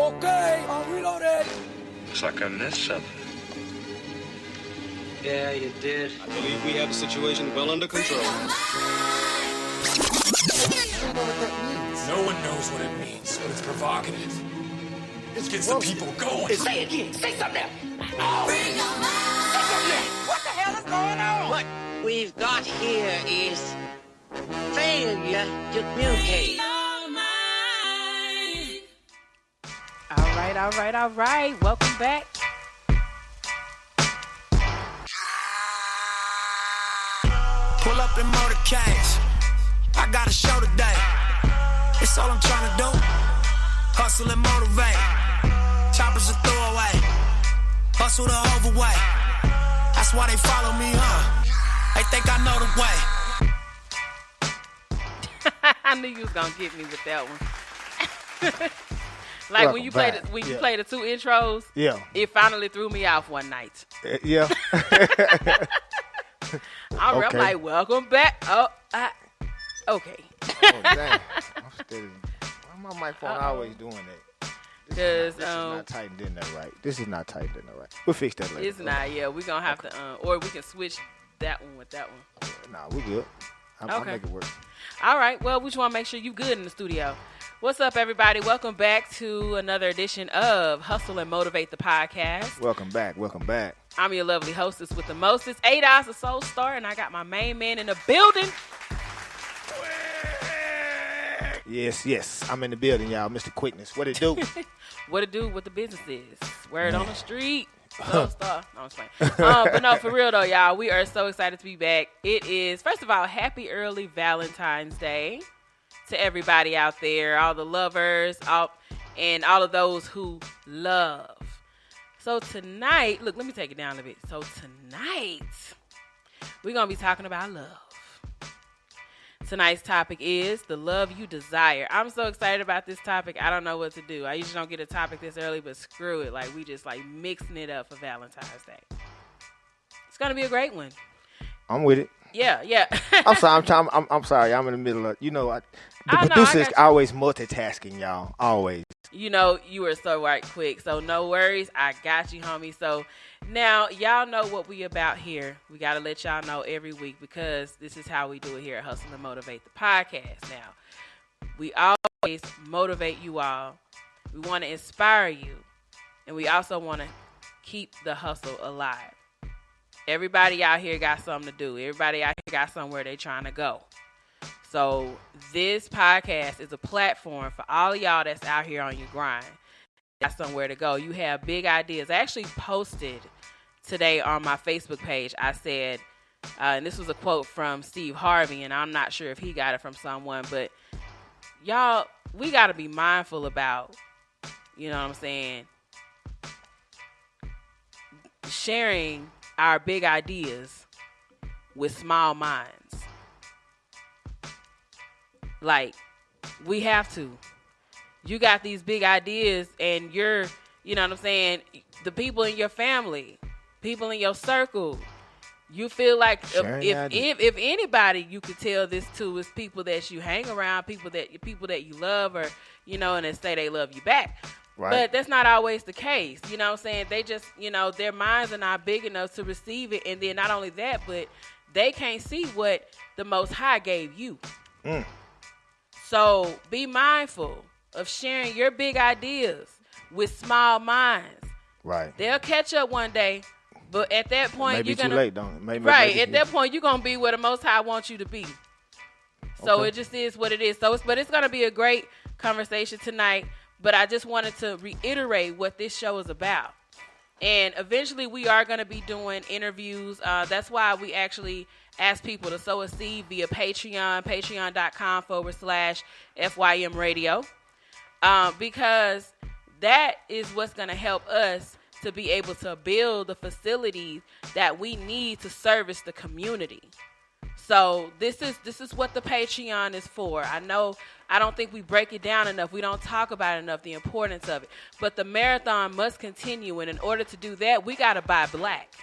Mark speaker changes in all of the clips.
Speaker 1: Okay, I'm reloaded.
Speaker 2: Looks like I missed something.
Speaker 3: Yeah, you did.
Speaker 4: I believe we have the situation well under control.
Speaker 1: No one knows what it means, but it's provocative. It gets the people going.
Speaker 5: Say it again. Say something else. Oh. Say something else. What the hell is going on?
Speaker 3: What we've got here is failure to communicate.
Speaker 6: All right. Welcome back.
Speaker 7: Pull up in motorcades. I got a show today. It's all I'm trying to do. Hustle and motivate. Choppers a throwaway. Hustle the overweight. That's why they follow me, They think I know the way.
Speaker 6: I knew you was gonna get me with that one. Like when you play the two intros, it finally threw me off one night.
Speaker 8: Yeah.
Speaker 6: I'm like, welcome back. Okay.
Speaker 8: Oh, dang. Why my microphone always doing that? This is not tightened in there right. We'll fix that later.
Speaker 6: It's not, yeah. We're going to have to, or we can switch that one with that one.
Speaker 8: Nah, we good. I'll make it work.
Speaker 6: All right. Well, we just want to make sure you good in the studio. What's up, everybody? Welcome back to another edition of Hustle and Motivate the podcast.
Speaker 8: Welcome back.
Speaker 6: I'm your lovely hostess with the mostest, 8 Eyes, the Soul Star, and I got my main man in the building.
Speaker 8: Yes. I'm in the building, y'all. Mr. Quickness. What it do?
Speaker 6: What it do? What the business is? Word on the street. Soul Star. No, I'm just playing. But no, for real though, y'all, we are so excited to be back. It is, first of all, happy early Valentine's Day to everybody out there, all the lovers, and all of those who love. So tonight, look, let me take it down a bit. So tonight, we're going to be talking about love. Tonight's topic is the love you desire. I'm so excited about this topic. I don't know what to do. I usually don't get a topic this early, but screw it. Like, we just like mixing it up for Valentine's Day. It's going to be a great one.
Speaker 8: I'm with it.
Speaker 6: Yeah.
Speaker 8: I'm sorry. I'm in the middle of, the producer's always multitasking, y'all. Always.
Speaker 6: You were so right quick. So no worries. I got you, homie. So now y'all know what we about here. We got to let y'all know every week because this is how we do it here at Hustle and Motivate the podcast. Now, we always motivate you all. We want to inspire you. And we also want to keep the hustle alive. Everybody out here got something to do. Everybody out here got somewhere they trying to go. So this podcast is a platform for all of y'all that's out here on your grind. Got somewhere to go. You have big ideas. I actually posted today on my Facebook page. I said, and this was a quote from Steve Harvey, and I'm not sure if he got it from someone, but y'all, we got to be mindful about, you know what I'm saying, sharing our big ideas with small minds. Like, we have to. You got these big ideas and you're, you know what I'm saying, the people in your family, people in your circle, you feel like if anybody you could tell this to is people that you hang around, people that you love, or, and they say they love you back. Right. But that's not always the case. You know what I'm saying? They just, their minds are not big enough to receive it. And then not only that, but they can't see what the Most High gave you. So be mindful of sharing your big ideas with small minds.
Speaker 8: Right.
Speaker 6: They'll catch up one day, but at that point,
Speaker 8: you're going to... Maybe too late, don't it?
Speaker 6: Right. At that point, you're going to be where the Most High wants you to be. So It just is what it is. But it's going to be a great conversation tonight. But I just wanted to reiterate what this show is about. And eventually we are going to be doing interviews. That's why we actually ask people to sow a seed via Patreon, patreon.com/FYM radio. Because that is what's going to help us to be able to build the facilities that we need to service the community. So this is what the Patreon is for. I don't think we break it down enough. We don't talk about enough, the importance of it. But the marathon must continue, and in order to do that, we got to buy black.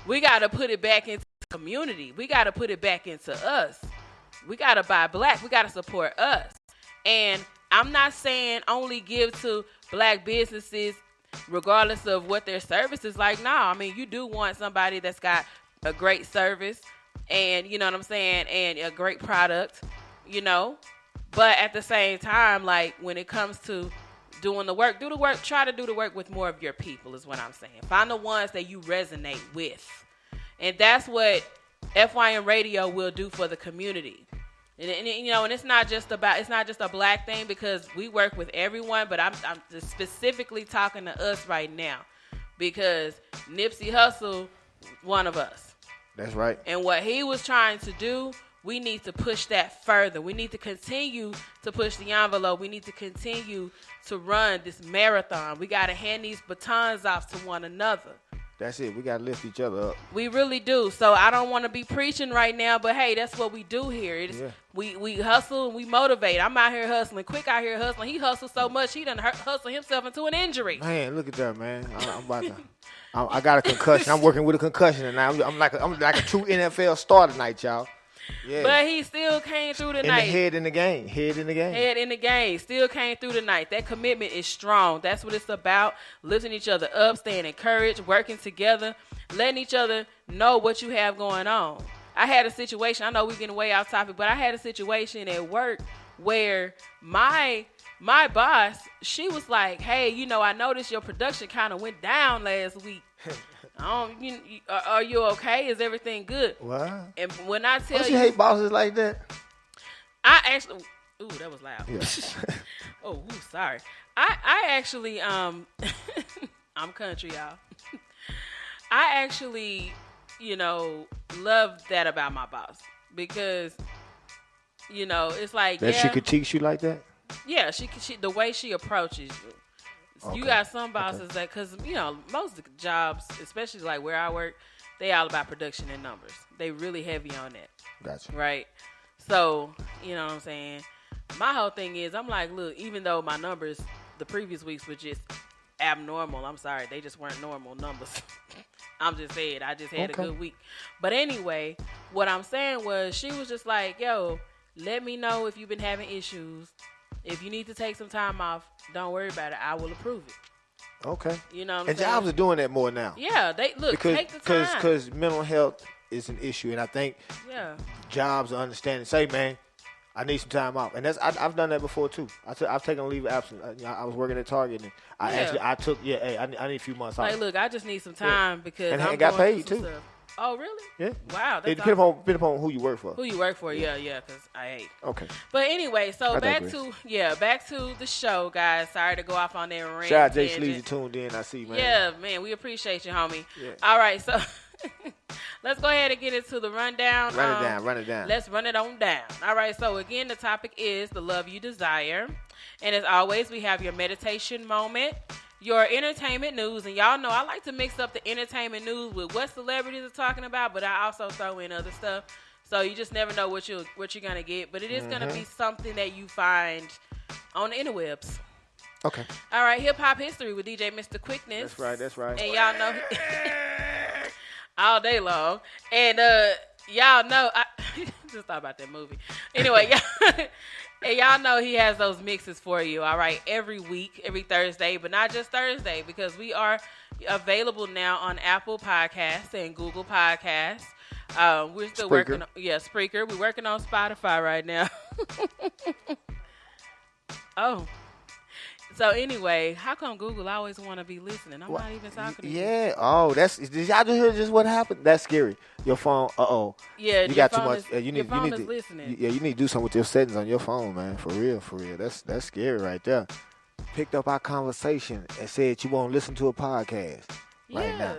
Speaker 6: We got to put it back into the community. We got to put it back into us. We got to buy black. We got to support us. And I'm not saying only give to black businesses regardless of what their service is like. No, I mean, you do want somebody that's got a great service and, you know what I'm saying, and a great product, you know. But at the same time, like, when it comes to doing the work, do the work. Try to do the work with more of your people is what I'm saying. Find the ones that you resonate with. And that's what FYM Radio will do for the community. And you know, and it's not just a black thing, because we work with everyone, but I'm just specifically talking to us right now because Nipsey Hussle, one of us.
Speaker 8: That's right.
Speaker 6: And what he was trying to do, we need to push that further. We need to continue to push the envelope. We need to continue to run this marathon. We got to hand these batons off to one another.
Speaker 8: That's it. We got to lift each other up.
Speaker 6: We really do. So I don't want to be preaching right now, but hey, that's what we do here. We hustle and we motivate. I'm out here hustling. Quick out here hustling. He hustles so much, he done hustle himself into an injury.
Speaker 8: Man, look at that, man. I'm about to. I got a concussion. I'm working with a concussion, and I'm like a true NFL star tonight, y'all. Yeah.
Speaker 6: But he still came through the night.
Speaker 8: Head in the game. Head in the game. Still came through the night. That commitment is strong. That's what it's about. Lifting each other up, staying encouraged, working together, letting each other know what you have going on. I had a situation. I know we're getting way off topic, but I had a situation at work where my boss, she was like, hey, you know, I noticed your production kind of went down last week. Are you okay? Is everything good? What?
Speaker 6: And when I tell
Speaker 8: you hate bosses like that?
Speaker 6: I actually, ooh, that was loud.
Speaker 8: Yeah.
Speaker 6: Oh, sorry. I actually, I'm country, y'all. I actually, you know, love that about my boss because, you know, it's like
Speaker 8: that she critiques you like that.
Speaker 6: Yeah, she the way she approaches you. Okay. You got some bosses that, because, you know, most of the jobs, especially like where I work, they all about production and numbers. They really heavy on that.
Speaker 8: Gotcha.
Speaker 6: Right? So, you know what I'm saying? My whole thing is, I'm like, look, even though my numbers the previous weeks were just abnormal, I'm sorry, they just weren't normal numbers. I'm just saying, I just had a good week. But anyway, what I'm saying was, she was just like, yo, let me know if you've been having issues. If you need to take some time off, don't worry about it. I will approve it.
Speaker 8: Okay.
Speaker 6: You know what I'm
Speaker 8: and
Speaker 6: saying?
Speaker 8: jobs are doing that more now.
Speaker 6: Yeah, they look, take the time.
Speaker 8: Because mental health is an issue, and I think jobs are understanding. Say, man, I need some time off. And I've done that before, too. I've taken a leave of absence. I was working at Target, and I need a few months off.
Speaker 6: Like, look, I just need some time because
Speaker 8: and
Speaker 6: I'm
Speaker 8: I got
Speaker 6: going
Speaker 8: paid,
Speaker 6: through
Speaker 8: too.
Speaker 6: Stuff. Oh, really?
Speaker 8: Yeah.
Speaker 6: Wow.
Speaker 8: It depends upon who you work for.
Speaker 6: Who you work for, yeah, because I hate.
Speaker 8: Okay.
Speaker 6: But anyway, so back to the show, guys. Sorry to go off on that rant.
Speaker 8: Shout out Jay Sleazy tuned in, I see, man.
Speaker 6: Yeah, man, we appreciate you, homie.
Speaker 8: Yeah.
Speaker 6: All right, so let's go ahead and get into the rundown.
Speaker 8: Run it down.
Speaker 6: Let's run it on down. All right, so again, the topic is the love you desire. And as always, we have your meditation moment, your entertainment news, and y'all know I like to mix up the entertainment news with what celebrities are talking about, but I also throw in other stuff. So you just never know what you're gonna get, but it is gonna be something that you find on the interwebs.
Speaker 8: Okay.
Speaker 6: All right, hip hop history with DJ Mr. Quickness.
Speaker 8: That's right.
Speaker 6: And y'all know all day long. And y'all know I just thought about that movie. Anyway, and y'all know he has those mixes for you, all right, every week, every Thursday, but not just Thursday, because we are available now on Apple Podcasts and Google Podcasts. We're still working on, Spreaker. We're working on Spotify right now. Oh. So anyway, how come Google always want to be listening? I'm not even talking to you.
Speaker 8: Yeah. Oh, did y'all just hear just what happened? That's scary. Your phone.
Speaker 6: Yeah.
Speaker 8: You got too much. You need
Speaker 6: is
Speaker 8: to
Speaker 6: listening.
Speaker 8: Yeah. You need to do something with your settings on your phone, man. For real. That's scary right there. Picked up our conversation and said you won't listen to a podcast right now.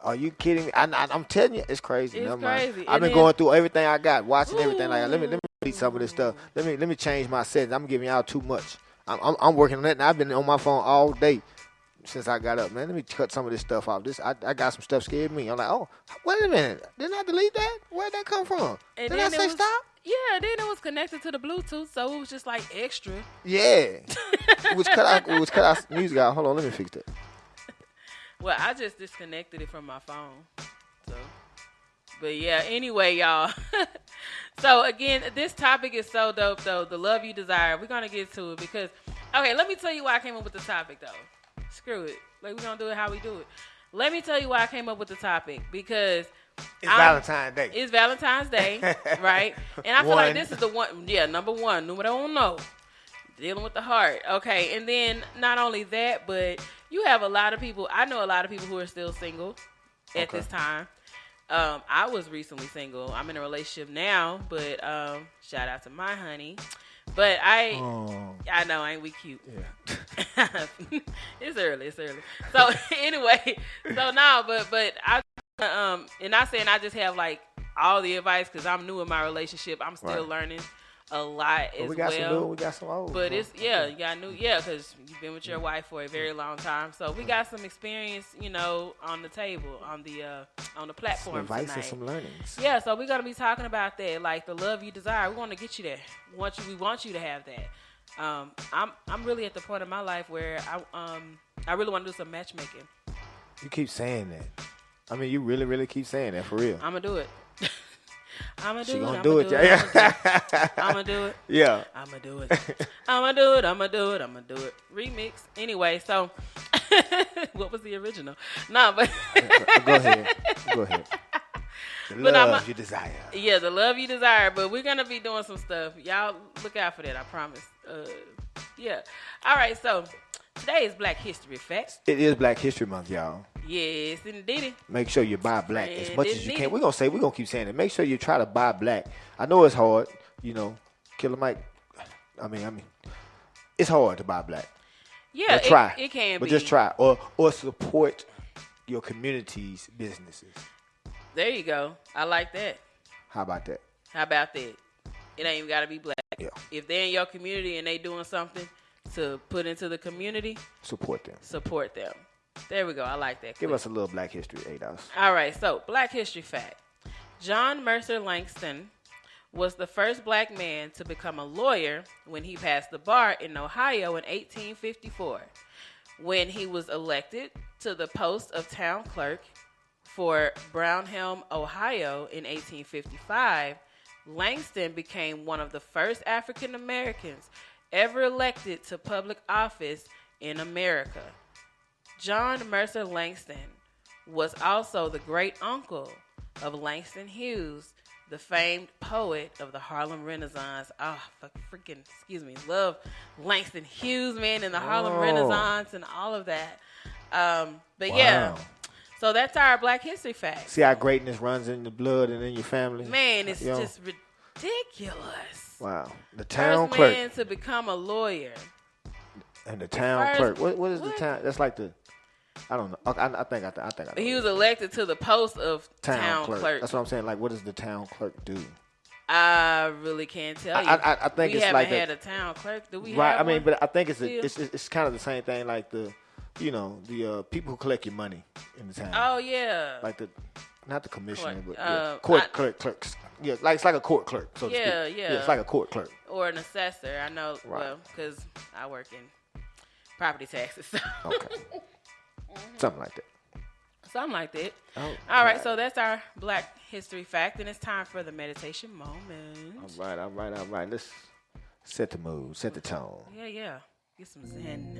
Speaker 8: Are you kidding me? I'm telling you, it's crazy.
Speaker 6: It's crazy.
Speaker 8: I've been going through everything I got, watching everything. Like, let me read some of this stuff. Let me change my settings. I'm giving y'all too much. I'm working on that, and I've been on my phone all day since I got up, man. Let me cut some of this stuff off. I got some stuff scared me. I'm like, oh, wait a minute. Didn't I delete that? Where'd that come from?
Speaker 6: And
Speaker 8: Did I say stop?
Speaker 6: Yeah, then it was connected to the Bluetooth, so it was just like extra.
Speaker 8: Yeah. It was cut out music out. Hold on, let me fix that.
Speaker 6: Well, I just disconnected it from my phone. So, but yeah, anyway, y'all. So again, this topic is so dope though. The love you desire. We're gonna get to it because, okay, let me tell you why I came up with the topic though. Screw it. Like we're gonna do it how we do it. Let me tell you why I came up with the topic because
Speaker 9: it's Valentine's Day.
Speaker 6: It's Valentine's Day, right? And I feel like this is the one. Yeah, number one. Numero uno. Dealing with the heart. Okay, and then not only that, but you have a lot of people. I know a lot of people who are still single at this time. I was recently single. I'm in a relationship now, but shout out to my honey. But I know, ain't we cute? Yeah. It's early. So anyway, but I and not saying I just have like all the advice because I'm new in my relationship. I'm still learning a lot as
Speaker 9: we got
Speaker 6: well.
Speaker 9: Some new, we got some old.
Speaker 6: But it's you got new, because you've been with your wife for a very long time. So we got some experience, on the table, on the platform.
Speaker 9: Some advice
Speaker 6: tonight.
Speaker 9: And some learnings.
Speaker 6: Yeah, so we're gonna be talking about that, like the love you desire. We want to get you there. We want you to have that. I'm really at the point of my life where I really want to do some matchmaking.
Speaker 9: You keep saying that. I mean, you really, really keep saying that for real.
Speaker 6: I'm gonna do it. I'm gonna do it.
Speaker 9: I'm gonna
Speaker 6: do it.
Speaker 9: Yeah.
Speaker 6: I'm gonna do it. Remix. Anyway, so what was the original? No, but
Speaker 9: Go ahead. The love you desire.
Speaker 6: Yeah, the love you desire. But we're gonna be doing some stuff. Y'all look out for that. I promise. Yeah. All right. So today is Black History Facts.
Speaker 9: It is Black History Month, y'all.
Speaker 6: Yes, indeed.
Speaker 9: Make sure you buy black as much as you can. We're gonna keep saying it. Make sure you try to buy black. I know it's hard, Killer Mike. I mean, it's hard to buy black.
Speaker 6: Yeah,
Speaker 9: but try.
Speaker 6: It can
Speaker 9: but
Speaker 6: be.
Speaker 9: Just try, or support your community's businesses.
Speaker 6: There you go. I like that.
Speaker 9: How about that?
Speaker 6: It ain't even gotta be black.
Speaker 9: Yeah.
Speaker 6: If they're in your community and they doing something to put into the community,
Speaker 9: support them.
Speaker 6: There we go. I like that.
Speaker 9: Give us a little Black History, $8.
Speaker 6: All right. So, Black History Fact. John Mercer Langston was the first black man to become a lawyer when he passed the bar in Ohio in 1854. When he was elected to the post of town clerk for Brownhelm, Ohio in 1855, Langston became one of the first African Americans ever elected to public office in America. John Mercer Langston was also the great uncle of Langston Hughes, the famed poet of the Harlem Renaissance. Love Langston Hughes, man, and the Harlem Renaissance and all of that. Yeah, so that's our Black History Fact.
Speaker 9: See how greatness runs in the blood and in your family?
Speaker 6: Man, it's just ridiculous.
Speaker 9: Wow. The town
Speaker 6: first
Speaker 9: clerk.
Speaker 6: Man to become a lawyer.
Speaker 9: And the town clerk. What is the town? That's like the... I don't know. I think I know.
Speaker 6: He was elected to the post of town clerk.
Speaker 9: That's what I'm saying. Like, what does the town clerk do?
Speaker 6: I really can't tell you.
Speaker 9: I think
Speaker 6: we
Speaker 9: it's
Speaker 6: haven't
Speaker 9: like
Speaker 6: had a town clerk. Do we?
Speaker 9: Right.
Speaker 6: Have one?
Speaker 9: But I think it's kind of the same thing. Like the people who collect your money in the town.
Speaker 6: Oh yeah.
Speaker 9: Like not the commissioner,
Speaker 6: court,
Speaker 9: but clerks. Yeah, like it's like a court clerk. So to speak.
Speaker 6: Yeah.
Speaker 9: Yeah, it's like a court clerk
Speaker 6: or an assessor. I know. Right. Well, because I work in property taxes. So. Okay.
Speaker 9: Something like that.
Speaker 6: Oh, all right, so that's our Black History Fact, and it's time for the meditation moment.
Speaker 9: All right. Let's set the mood, set the tone.
Speaker 6: Yeah. Get some zen.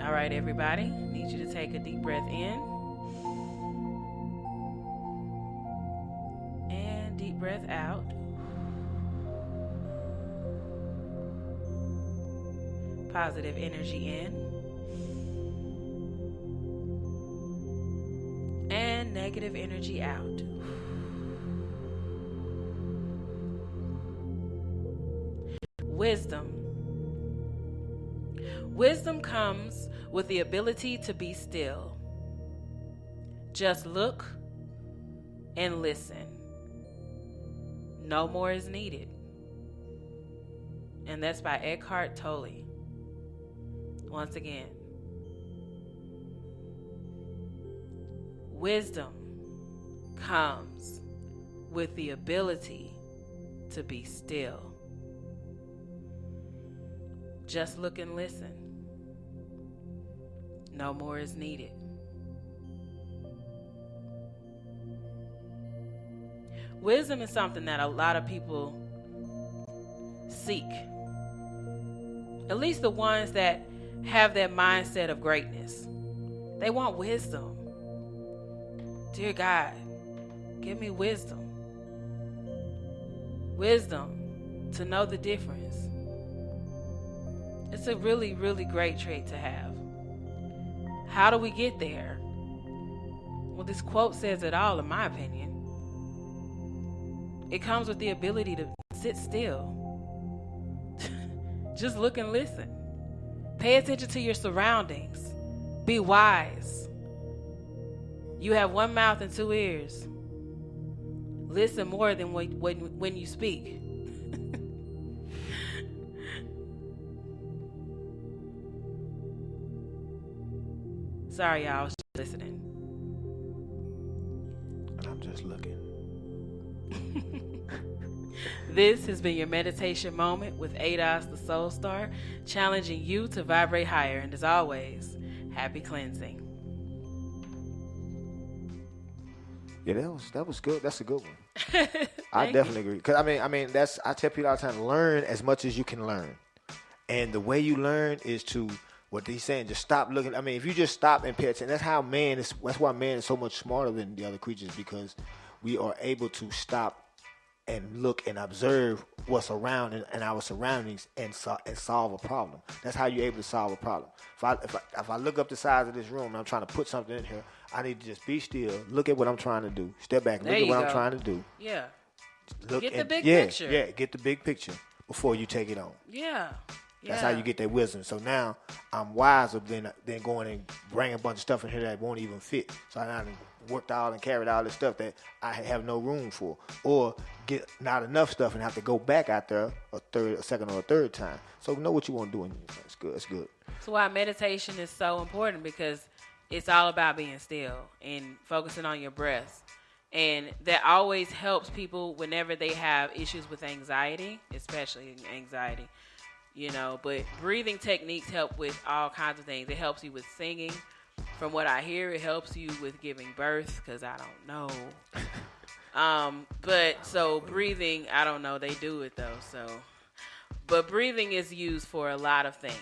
Speaker 6: All right, everybody. Need you to take a deep breath in. And deep breath out. Positive energy in. And negative energy out. Wisdom. Wisdom comes with the ability to be still. Just look and listen. No more is needed. And that's by Eckhart Tolle. Once again, wisdom comes with the ability to be still. Just look and listen. no more is needed. Wisdom is something that a lot of people seek. At least the ones that have that mindset of greatness. They want wisdom. Dear God, give me wisdom. Wisdom to know the difference. It's a really, really great trait to have. How do we get there? Well, this quote says it all, in my opinion. It comes with the ability to sit still. Just look and listen. Pay attention to your surroundings. Be wise. You have one mouth and two ears. Listen more than when you speak. Sorry, y'all. I was just listening.
Speaker 9: I'm just looking.
Speaker 6: This has been your meditation moment with Ados the Soul Star, challenging you to vibrate higher. And as always, happy cleansing.
Speaker 9: Yeah, that was good. That's a good one. I definitely agree. Cause I mean, I tell people all the time, learn as much as you can learn, and the way you learn is to what he's saying. Just stop looking. I mean, if you just stop and pay attention, that's how man is. That's why man is so much smarter than the other creatures, because we are able to stop and look and observe what's around in our surroundings and solve a problem. That's how you're able to solve a problem. If I look up the size of this room and I'm trying to put something in here, I need to just be still, look at what I'm trying to do, step back, look at what I'm trying to do.
Speaker 6: Yeah.
Speaker 9: Get
Speaker 6: the big picture.
Speaker 9: Yeah, get the big picture before you take it on.
Speaker 6: Yeah.
Speaker 9: That's how you get that wisdom. So now I'm wiser than going and bring a bunch of stuff in here that won't even fit. So I done worked out and carried all this stuff that I have no room for, or get not enough stuff and have to go back out there a second or a third time. So know what you want to do. And it's good. It's good.
Speaker 6: So why meditation is so important, because it's all about being still and focusing on your breath. And that always helps people whenever they have issues with anxiety, especially anxiety. You know, but breathing techniques help with all kinds of things. It helps you with singing. From what I hear, it helps you with giving birth, because I don't know. But so breathing, I don't know. They do it though. So, but breathing is used for a lot of things.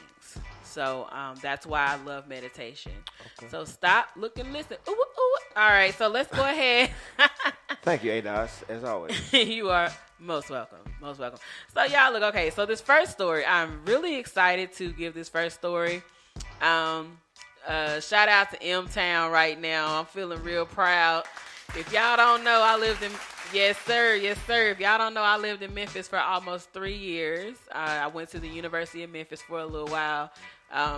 Speaker 6: So that's why I love meditation. Okay. So stop, look, and listen. Ooh, ooh. All right, so let's go ahead.
Speaker 9: Thank you, Ados, as always.
Speaker 6: You are most welcome. Most welcome. So y'all look, okay, so this first story, I'm really excited to give this first story. Shout out to M-Town right now. I'm feeling real proud. If y'all don't know, I lived in, yes sir. If y'all don't know, I lived in Memphis for almost 3 years. I went to the University of Memphis for a little while.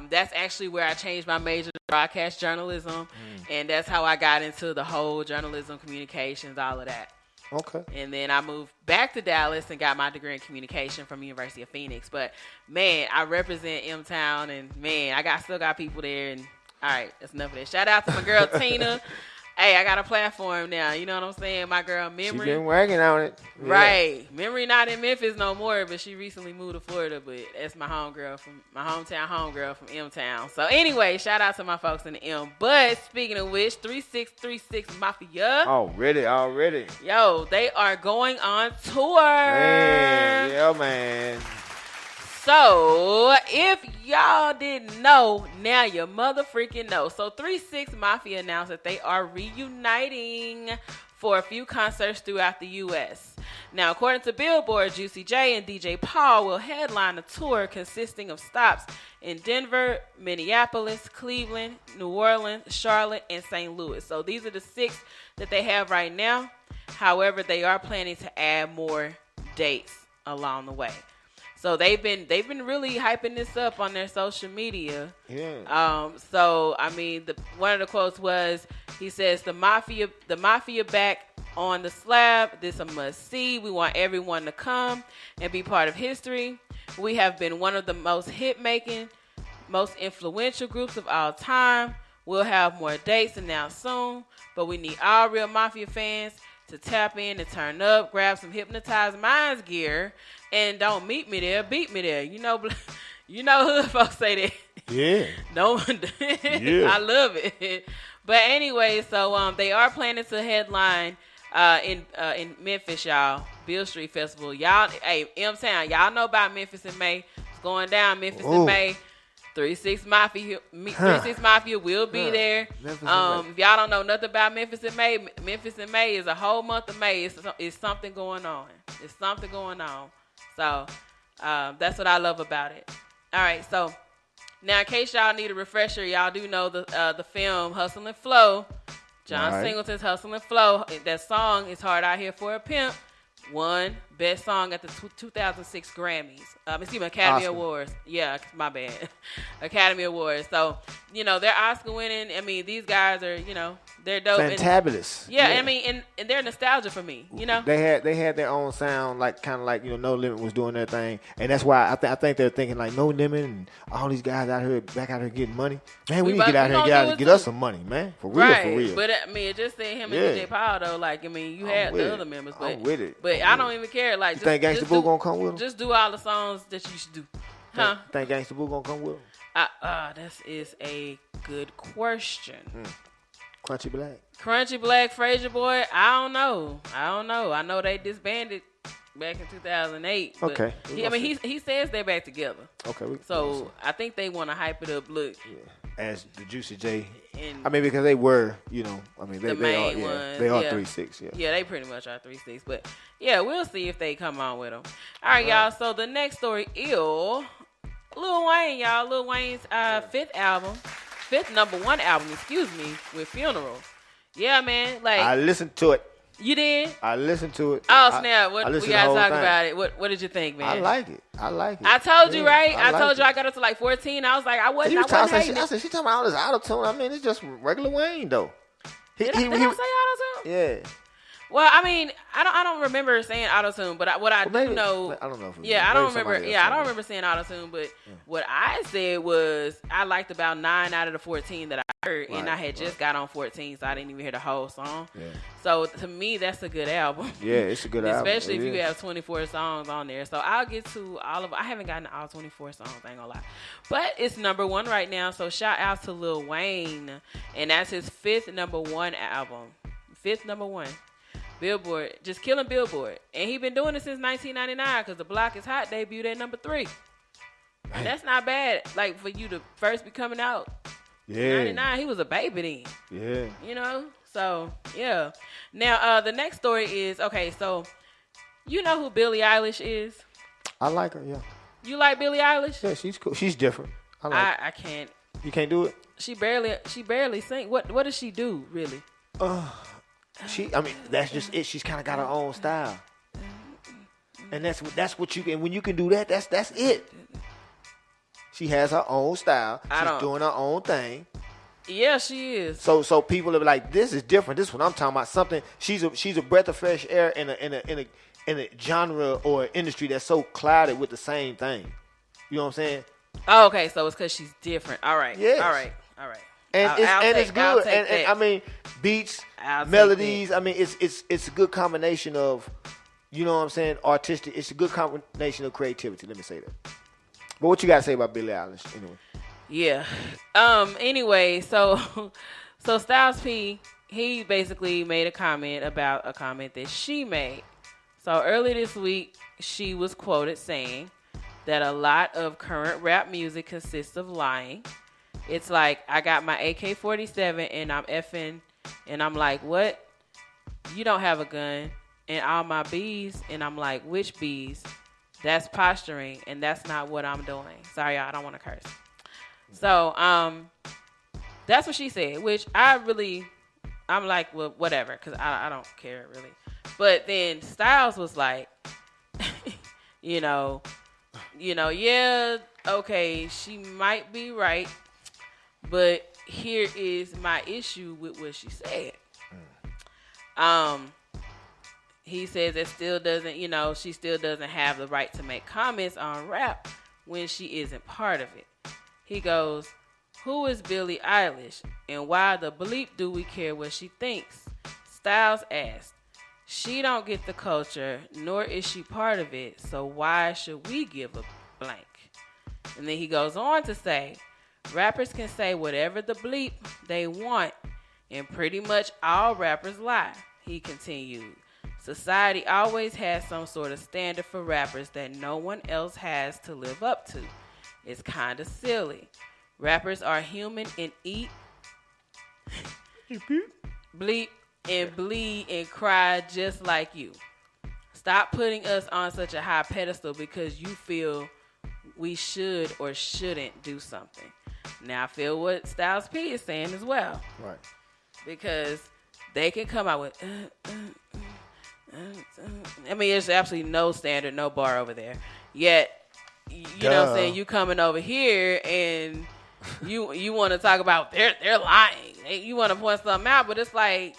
Speaker 6: That's actually where I changed my major to broadcast journalism. And that's how I got into the whole journalism, communications, all of that.
Speaker 9: Okay.
Speaker 6: And then I moved back to Dallas and got my degree in communication from the University of Phoenix. But, man, I represent M-Town, and, man, I still got people there. And all right, that's enough of that. Shout out to my girl, Tina. Hey, I got a platform now. You know what I'm saying? My girl, Memory.
Speaker 9: She's been working on it.
Speaker 6: Yeah. Right. Memory not in Memphis no more, but she recently moved to Florida. But that's my homegirl from my hometown homegirl from M-Town. So anyway, shout out to my folks in the M. But speaking of which, 3636 Mafia.
Speaker 9: Already.
Speaker 6: Yo, they are going on tour.
Speaker 9: Man, yeah, man.
Speaker 6: So, if y'all didn't know, now you motherfreaking know. So, 3-6 Mafia announced that they are reuniting for a few concerts throughout the U.S. Now, according to Billboard, Juicy J and DJ Paul will headline a tour consisting of stops in Denver, Minneapolis, Cleveland, New Orleans, Charlotte, and St. Louis. So, these are the 6 that they have right now. However, they are planning to add more dates along the way. So they've been really hyping this up on their social media.
Speaker 9: Yeah.
Speaker 6: So I mean, one of the quotes was, he says, the mafia back on the slab. This a must see. We want everyone to come and be part of history. We have been one of the most hit-making, most influential groups of all time. We'll have more dates announced soon, but we need all real Mafia fans to tap in and turn up, grab some Hypnotized Minds gear, and don't meet me there, beat me there. You know You know hood folks say that.
Speaker 9: Yeah.
Speaker 6: No,
Speaker 9: Yeah.
Speaker 6: I love it. But anyway, so they are planning to headline in Memphis, y'all. Beale Street Festival. Y'all, hey, M-Town, y'all know about Memphis in May. It's going down Memphis in May. 3-6 Mafia will be there. If y'all don't know nothing about Memphis in May is a whole month of May. It's something going on. It's something going on. So that's what I love about it. All right, so now in case y'all need a refresher, y'all do know the film Hustle and Flow. John Singleton's Hustle and Flow. That song is Hard Out Here for a Pimp. Won Best Song at the 2006 Grammys. Academy Awards. Yeah, my bad. Academy Awards. So, they're Oscar winning. I mean, these guys are, they're dope.
Speaker 9: Fantabulous.
Speaker 6: Yeah, I mean, and they're nostalgia for me,
Speaker 9: They had their own sound, kind of like No Limit was doing their thing. And that's why I think they're thinking like No Limit and all these guys back out here getting money. Man, we need to get out here and get us some money, man. For real, for real.
Speaker 6: But I mean, it just said him and DJ Paul though. Like, I mean, you had the other members, but
Speaker 9: I'm with it.
Speaker 6: But I don't even care. Like,
Speaker 9: you think Gangsta Boo gonna come with them?
Speaker 6: Just do all the songs that you should do. Huh?
Speaker 9: Think Gangsta Boo gonna come with them?
Speaker 6: This is a good question.
Speaker 9: Crunchy
Speaker 6: Black, Frasier Boy. I don't know. I know they disbanded back in 2008.
Speaker 9: Okay.
Speaker 6: He says they're back together.
Speaker 9: Okay.
Speaker 6: So I think they want to hype it up. Look.
Speaker 9: Yeah. As the Juicy J. Because they were, they
Speaker 6: the
Speaker 9: are,
Speaker 6: main ones.
Speaker 9: They are 3-6. Yeah.
Speaker 6: Yeah, they pretty much are 3-6. But yeah, we'll see if they come on with them. All right, y'all. So the next story is Lil Wayne, y'all. Lil Wayne's fifth number one album, with Funeral. Yeah, man. Like,
Speaker 9: I listened to it.
Speaker 6: You did?
Speaker 9: I listened to it.
Speaker 6: Oh, snap. We got to talk about it. What did you think, man?
Speaker 9: I like it.
Speaker 6: I told you, right? I told you I got up to like 14. I was like, I wasn't hating it.
Speaker 9: I said, she talking about all this auto-tune. I mean, it's just regular Wayne, though.
Speaker 6: Did I say auto-tune?
Speaker 9: Yeah.
Speaker 6: Well, I mean, I don't remember saying auto-tune, but what I do know,
Speaker 9: I don't know.
Speaker 6: I don't remember. Yeah, I don't remember saying auto-tune, but what I said was I liked about 9 out of the 14 that I heard, and I had just got on 14, so I didn't even hear the whole song. Yeah. So to me, that's a good album.
Speaker 9: Yeah, it's a good album,
Speaker 6: especially if you have 24 songs on there. So I'll get to all of. I haven't gotten to all 24 songs. I ain't gonna lie, but it's number one right now. So shout out to Lil Wayne, and that's his fifth number one album. Fifth number one. Billboard, just killing Billboard. And he been doing it since 1999 because The Block is Hot debuted at number 3. And that's not bad, like, for you to first be coming out.
Speaker 9: Yeah.
Speaker 6: 99, he was a baby then.
Speaker 9: Yeah.
Speaker 6: So, yeah. Now, the next story is, okay, so, you know who Billie Eilish is?
Speaker 9: I like her, yeah.
Speaker 6: You like Billie Eilish?
Speaker 9: Yeah, she's cool. She's different.
Speaker 6: I can't.
Speaker 9: You can't do it?
Speaker 6: She barely sing. What does she do, really?
Speaker 9: That's just it. She's kind of got her own style, and that's what you can. When you can do that, that's it. She has her own style. She's doing her own thing.
Speaker 6: Yeah, she is.
Speaker 9: So people are like, this is different. This is what I'm talking about. Something. She's a breath of fresh air in a genre or industry that's so clouded with the same thing. You know what I'm saying?
Speaker 6: Oh, okay. So it's because she's different. All right.
Speaker 9: Yes.
Speaker 6: All right.
Speaker 9: And it's good. And I mean, beats, melodies. I mean, it's a good combination of, you know what I'm saying, artistic. It's a good combination of creativity. Let me say that. But what you got to say about Billie Eilish anyway?
Speaker 6: Yeah. Anyway, so Styles P, he basically made a comment about a comment that she made. So earlier this week, she was quoted saying that a lot of current rap music consists of lying. It's like, I got my AK-47 and I'm effing, and I'm like, what? You don't have a gun. And all my bees, and I'm like, which bees? That's posturing, and that's not what I'm doing. Sorry, y'all, I don't want to curse. So, that's what she said, which I'm like, well, whatever, because I don't care, really. But then Styles was like, yeah, okay, she might be right. But here is my issue with what she said. He says it still doesn't, she still doesn't have the right to make comments on rap when she isn't part of it. He goes, who is Billie Eilish and why the bleep do we care what she thinks? Styles asked, she don't get the culture, nor is she part of it, so why should we give a blank? And then he goes on to say, rappers can say whatever the bleep they want, and pretty much all rappers lie. He continued, society always has some sort of standard for rappers that no one else has to live up to. It's kind of silly. Rappers are human and eat, bleep, and bleed and cry just like you. Stop putting us on such a high pedestal because you feel we should or shouldn't do something. Now I feel what Styles P is saying as well.
Speaker 9: Right.
Speaker 6: Because they can come out with I mean, there's absolutely no standard, no bar over there. Yet, you know what I'm saying, you coming over here and you want to talk about they're lying. You want to point something out, but it's like,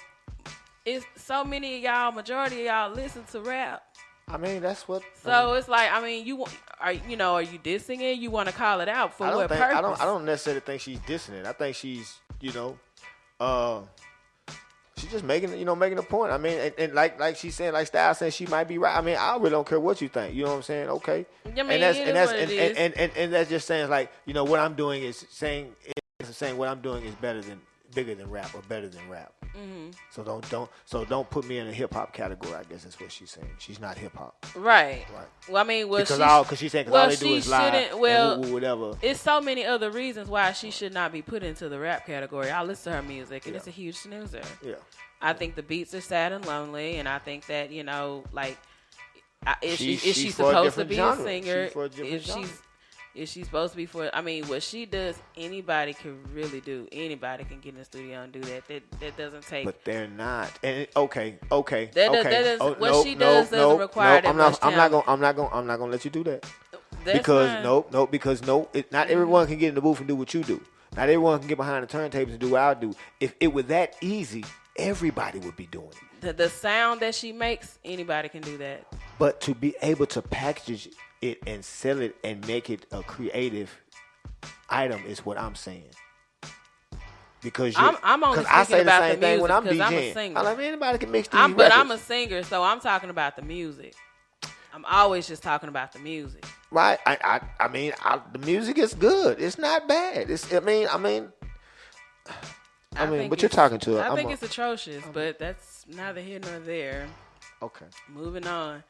Speaker 6: it's so many of y'all, majority of y'all listen to rap.
Speaker 9: I mean, that's what.
Speaker 6: So it's like, I mean, are you dissing it? You want to call it out for what purpose?
Speaker 9: I don't necessarily think she's dissing it. I think she's, she's just making a point. I mean, and like she's saying, like Styles saying, she might be right. I mean, I really don't care what you think. You know what I'm saying? Okay.
Speaker 6: I mean,
Speaker 9: and that's just saying, like, what I'm doing is saying what I'm doing is bigger than rap or better than rap. Mm-hmm. So don't put me in a hip hop category. I guess that's what she's saying. She's not hip hop.
Speaker 6: Right. Well, I mean,
Speaker 9: because she's saying all they do is lie.
Speaker 6: Well,
Speaker 9: whatever.
Speaker 6: It's so many other reasons why she should not be put into the rap category. I listen to her music, and it's a huge snoozer. Yeah. I think the beats are sad and lonely, and I think that is she supposed to be a singer? Is she supposed to be for? I mean, what she does, anybody can really do. Anybody can get in the studio and do that. That doesn't take.
Speaker 9: But they're not. And
Speaker 6: What she does doesn't require that much talent.
Speaker 9: I'm not gonna let you do that. Because not everyone can get in the booth and do what you do. Not everyone can get behind the turntables and do what I do. If it were that easy, everybody would be doing it.
Speaker 6: The sound that she makes, anybody can do that.
Speaker 9: But to be able to package it and sell it and make it a creative item is what I'm saying. Because
Speaker 6: I'm only speaking about the music because I'm a singer.
Speaker 9: I mean, anybody can mix these records.
Speaker 6: But I'm a singer, so I'm talking about the music. I'm always just talking about the music.
Speaker 9: Right. I mean, the music is good. It's not bad. But you're talking to her.
Speaker 6: I think it's atrocious, but that's neither here nor there.
Speaker 9: Okay.
Speaker 6: Moving on.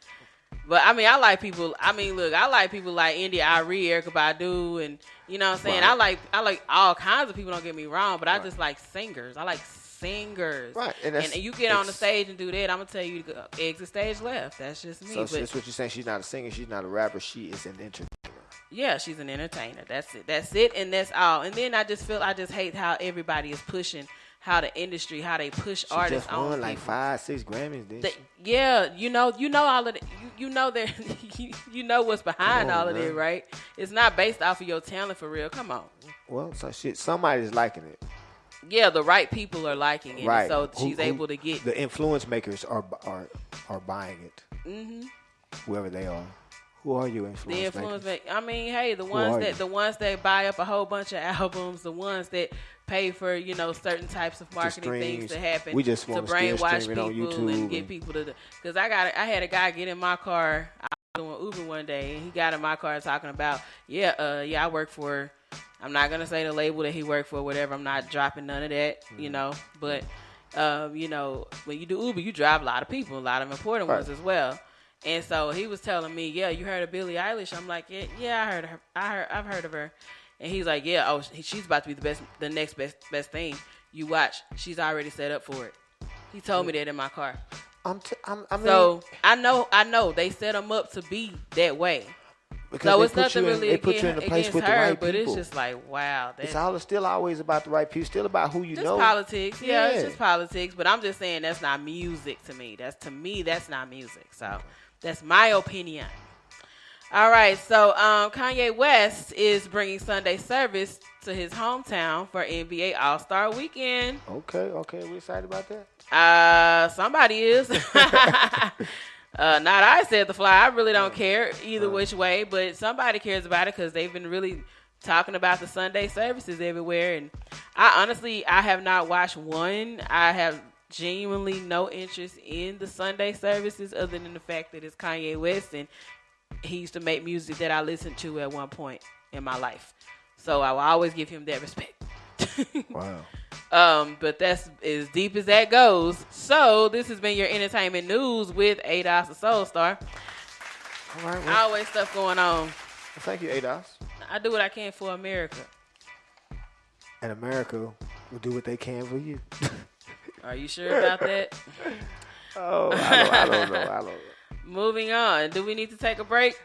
Speaker 6: But I mean, I like people like India Arie, Erykah Badu, and you know what I'm saying? Right. I like all kinds of people, don't get me wrong, but I just like singers. I like singers.
Speaker 9: Right.
Speaker 6: And you get on the stage and do that, I'm going to tell you to exit stage left. That's just me.
Speaker 9: So that's what you're saying. She's not a singer. She's not a rapper. She is an entertainer.
Speaker 6: Yeah, she's an entertainer. That's it, and that's all. And then I just hate how everybody is pushing how the industry, how they push artists on. She just won
Speaker 9: like 5-6 Grammys, didn't she?
Speaker 6: Yeah, you know all of it. You know that you know what's behind all of it, right? It's not based off of your talent for real. Come on.
Speaker 9: Well, somebody's liking it.
Speaker 6: Yeah, the right people are liking it, right? So she's able to get
Speaker 9: the influence makers are buying it. Mm-hmm. Whoever they are. Who are you influence makers?
Speaker 6: I mean, hey, the ones that buy up a whole bunch of albums, the ones that pay for certain types of marketing things to happen.
Speaker 9: We just
Speaker 6: want to brainwash people and get people to. Because I had a guy get in my car. I was doing Uber one day, and he got in my car talking about, I work for. I'm not gonna say the label that he worked for, whatever. I'm not dropping none of that, But when you do Uber, you drive a lot of people, a lot of important ones as well. And so he was telling me, you heard of Billie Eilish? I'm like, yeah, I heard of her. I've heard of her. And he's like, she's about to be the next best thing. You watch, she's already set up for it. He told me that in my car. So I know they set them up to be that way.
Speaker 9: Because so it's nothing really against her, right, but
Speaker 6: it's just like, wow.
Speaker 9: It's still always about the right people. Still about who you know.
Speaker 6: Just politics. Yeah, it's just politics. But I'm just saying that's not music to me. That's not music. So that's my opinion. All right. So Kanye West is bringing Sunday service to his hometown for NBA All-Star Weekend.
Speaker 9: Okay. We excited about that?
Speaker 6: Somebody is. Not I said the fly. I really don't care either which way, but somebody cares about it because they've been really talking about the Sunday services everywhere. And I have not watched one. I have genuinely no interest in the Sunday services other than the fact that it's Kanye West and he used to make music that I listened to at one point in my life. So I will always give him that respect.
Speaker 9: Wow.
Speaker 6: But that's as deep as that goes. So this has been your entertainment news with ADOS the Soul Star.
Speaker 9: All right. Well,
Speaker 6: always stuff going on.
Speaker 9: well, thank you, ADOS.
Speaker 6: I do what I can for America.
Speaker 9: And America will do what they can for you.
Speaker 6: Are you sure about that?
Speaker 9: Oh, I don't know.
Speaker 6: Moving on. Do we need to take a break?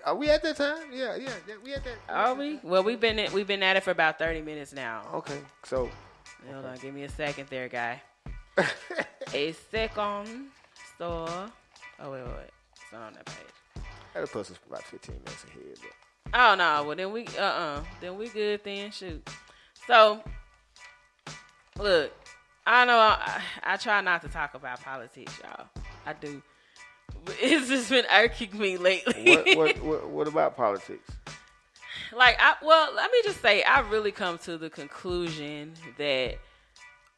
Speaker 9: Are we at that time? Yeah, we at that.
Speaker 6: Are we? Well, we've been at it for about 30 minutes now.
Speaker 9: Okay, so.
Speaker 6: Hold on, give me a second there, guy. A second. Store. Oh, wait. It's not on that page.
Speaker 9: That'll put us about 15 minutes ahead. But.
Speaker 6: Oh, no. Well, then we good then. Shoot. So, look, I know I try not to talk about politics, y'all. I do. But it's just been irking me lately.
Speaker 9: What about politics?
Speaker 6: Like, let me just say, I really come to the conclusion that,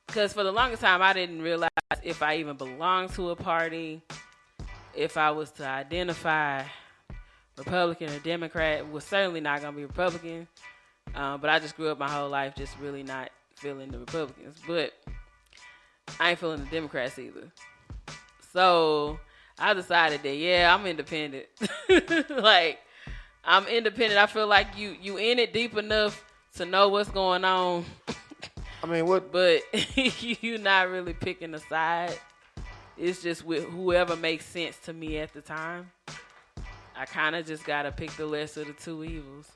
Speaker 6: because for the longest time, I didn't realize if I even belonged to a party, if I was to identify Republican or Democrat, was certainly not going to be Republican. But I just grew up my whole life just really not feeling the Republicans. But I ain't feeling the Democrats either. So I decided that, yeah, I'm independent. Like, I'm independent. I feel like you in it deep enough to know what's going on.
Speaker 9: I mean, what?
Speaker 6: But you're not really picking a side. It's just with whoever makes sense to me at the time. I kind of just got to pick the lesser of the two evils.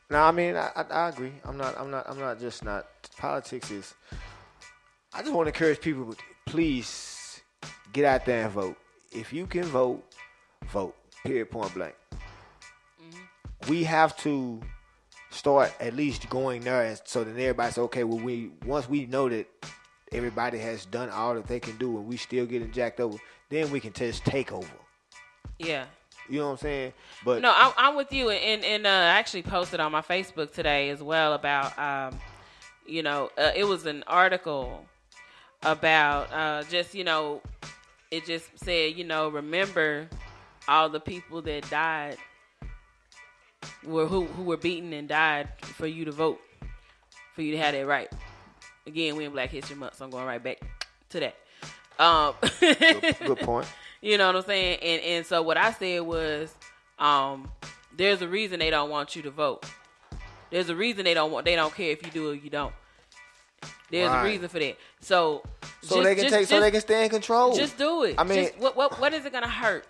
Speaker 9: No, I mean, I agree. I'm not just not. Politics is. I just want to encourage people, please get out there and vote. If you can vote, vote. Period. Point blank. Mm-hmm. We have to start at least going there, and so that everybody's okay. Well, once we know that everybody has done all that they can do, and we still getting jacked over, then we can just take over.
Speaker 6: Yeah.
Speaker 9: You know what I'm saying? But
Speaker 6: no, I'm with you, and I actually posted on my Facebook today as well about, it was an article about just, it just said, remember all the people that died, who were beaten and died for you to vote, for you to have that right. Again, we in Black History Month, so I'm going right back to that.
Speaker 9: Good point.
Speaker 6: You know what I'm saying? And so what I said was, there's a reason they don't want you to vote. There's a reason they don't care if you do or you don't. There's a reason for that. So
Speaker 9: they can stay in control.
Speaker 6: Just do it.
Speaker 9: I mean,
Speaker 6: what is it gonna hurt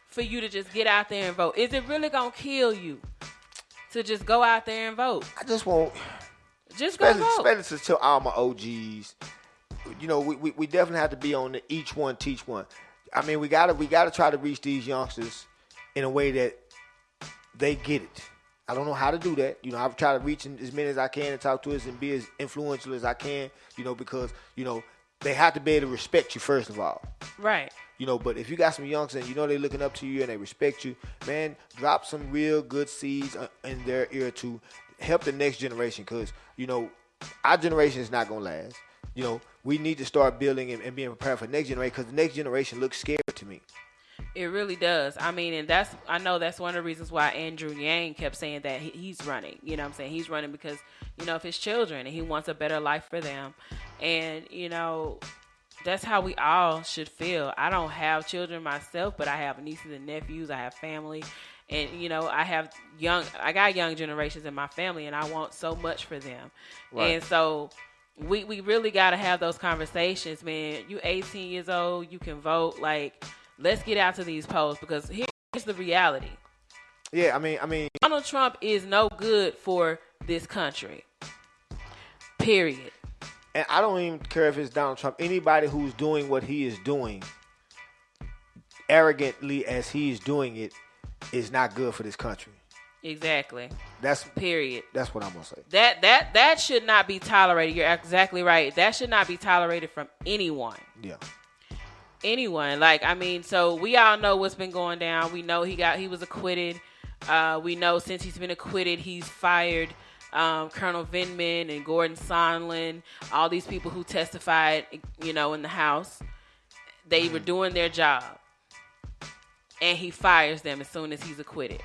Speaker 6: for you to just get out there and vote? Is it really gonna kill you to just go out there and vote?
Speaker 9: I just won't.
Speaker 6: Just go vote.
Speaker 9: Especially to all my OGs. We definitely have to be on the each one teach one. I mean, we gotta try to reach these youngsters in a way that they get it. I don't know how to do that. I've tried to reach as many as I can and talk to us and be as influential as I can, because, they have to be able to respect you first of all.
Speaker 6: Right.
Speaker 9: But if you got some youngsters and they're looking up to you and they respect you, man, drop some real good seeds in their ear to help the next generation, because, our generation is not going to last. We need to start building and being prepared for the next generation, because the next generation looks scary to me.
Speaker 6: It really does. I mean, and I know that's one of the reasons why Andrew Yang kept saying that he's running. You know what I'm saying? He's running because, of his children, and he wants a better life for them. And, that's how we all should feel. I don't have children myself, but I have nieces and nephews. I have family. And, I got young generations in my family, and I want so much for them. Right. And so we really got to have those conversations, man. You 18 years old, you can vote. Like, let's get out to these polls, because here's the reality.
Speaker 9: Yeah, I mean,
Speaker 6: Donald Trump is no good for this country. Period.
Speaker 9: And I don't even care if it's Donald Trump. Anybody who's doing what he is doing, arrogantly as he's doing it, is not good for this country.
Speaker 6: Exactly. Period.
Speaker 9: That's what I'm gonna say.
Speaker 6: That should not be tolerated. You're exactly right. That should not be tolerated from anyone.
Speaker 9: Yeah.
Speaker 6: Anyone. So we all know what's been going down. We know he was acquitted. We know since he's been acquitted, he's fired Colonel Vindman and Gordon Sondland, all these people who testified, in the House. They were doing their job. And he fires them as soon as he's acquitted.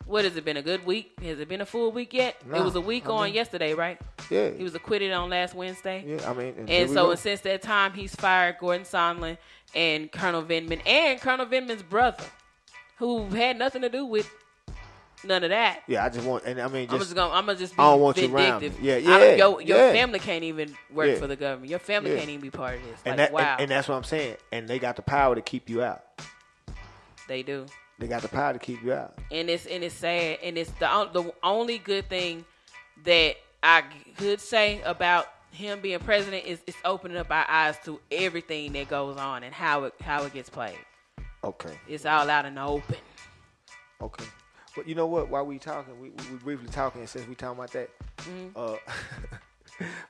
Speaker 6: What has it been, a good week? Has it been a full week yet?
Speaker 9: Nah,
Speaker 6: it was a week on yesterday, right?
Speaker 9: Yeah.
Speaker 6: He was acquitted on last Wednesday.
Speaker 9: Yeah, I mean.
Speaker 6: And so since that time, he's fired Gordon Sondland and Colonel Vindman and Colonel Vindman's brother, who had nothing to do with none of that.
Speaker 9: Yeah, I just want, and I mean,
Speaker 6: I'm gonna just be
Speaker 9: I don't want
Speaker 6: vindictive.
Speaker 9: you around.
Speaker 6: Your family can't even work for the government. Your family can't even be part of this.
Speaker 9: And that's what I'm saying. And they got the power to keep you out.
Speaker 6: They do.
Speaker 9: They got the power to keep you out.
Speaker 6: And it's sad. And it's the only good thing that I could say about him being president is it's opening up our eyes to everything that goes on and how it gets played.
Speaker 9: Okay.
Speaker 6: It's all out in the open.
Speaker 9: Okay. But you know what? While we talking, we briefly talking, and since we talking about that,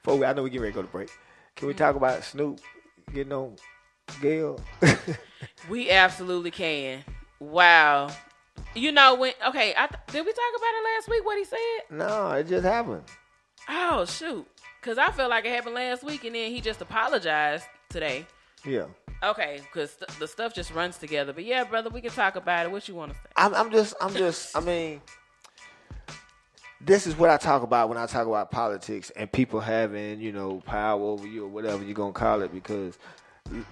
Speaker 9: folks, I know we get ready to go to break. Can we talk about Snoop getting on Gayle?
Speaker 6: We absolutely can. Wow. You know when? Okay, did we talk about it last week? What he said?
Speaker 9: No, it just happened.
Speaker 6: Oh shoot! Because I felt like it happened last week, and then he just apologized today.
Speaker 9: Yeah.
Speaker 6: Okay, because the stuff just runs together. But yeah, brother, we can talk about it. What you want to say?
Speaker 9: I'm just. I mean, this is what I talk about when I talk about politics and people having, power over you or whatever you're gonna call it, because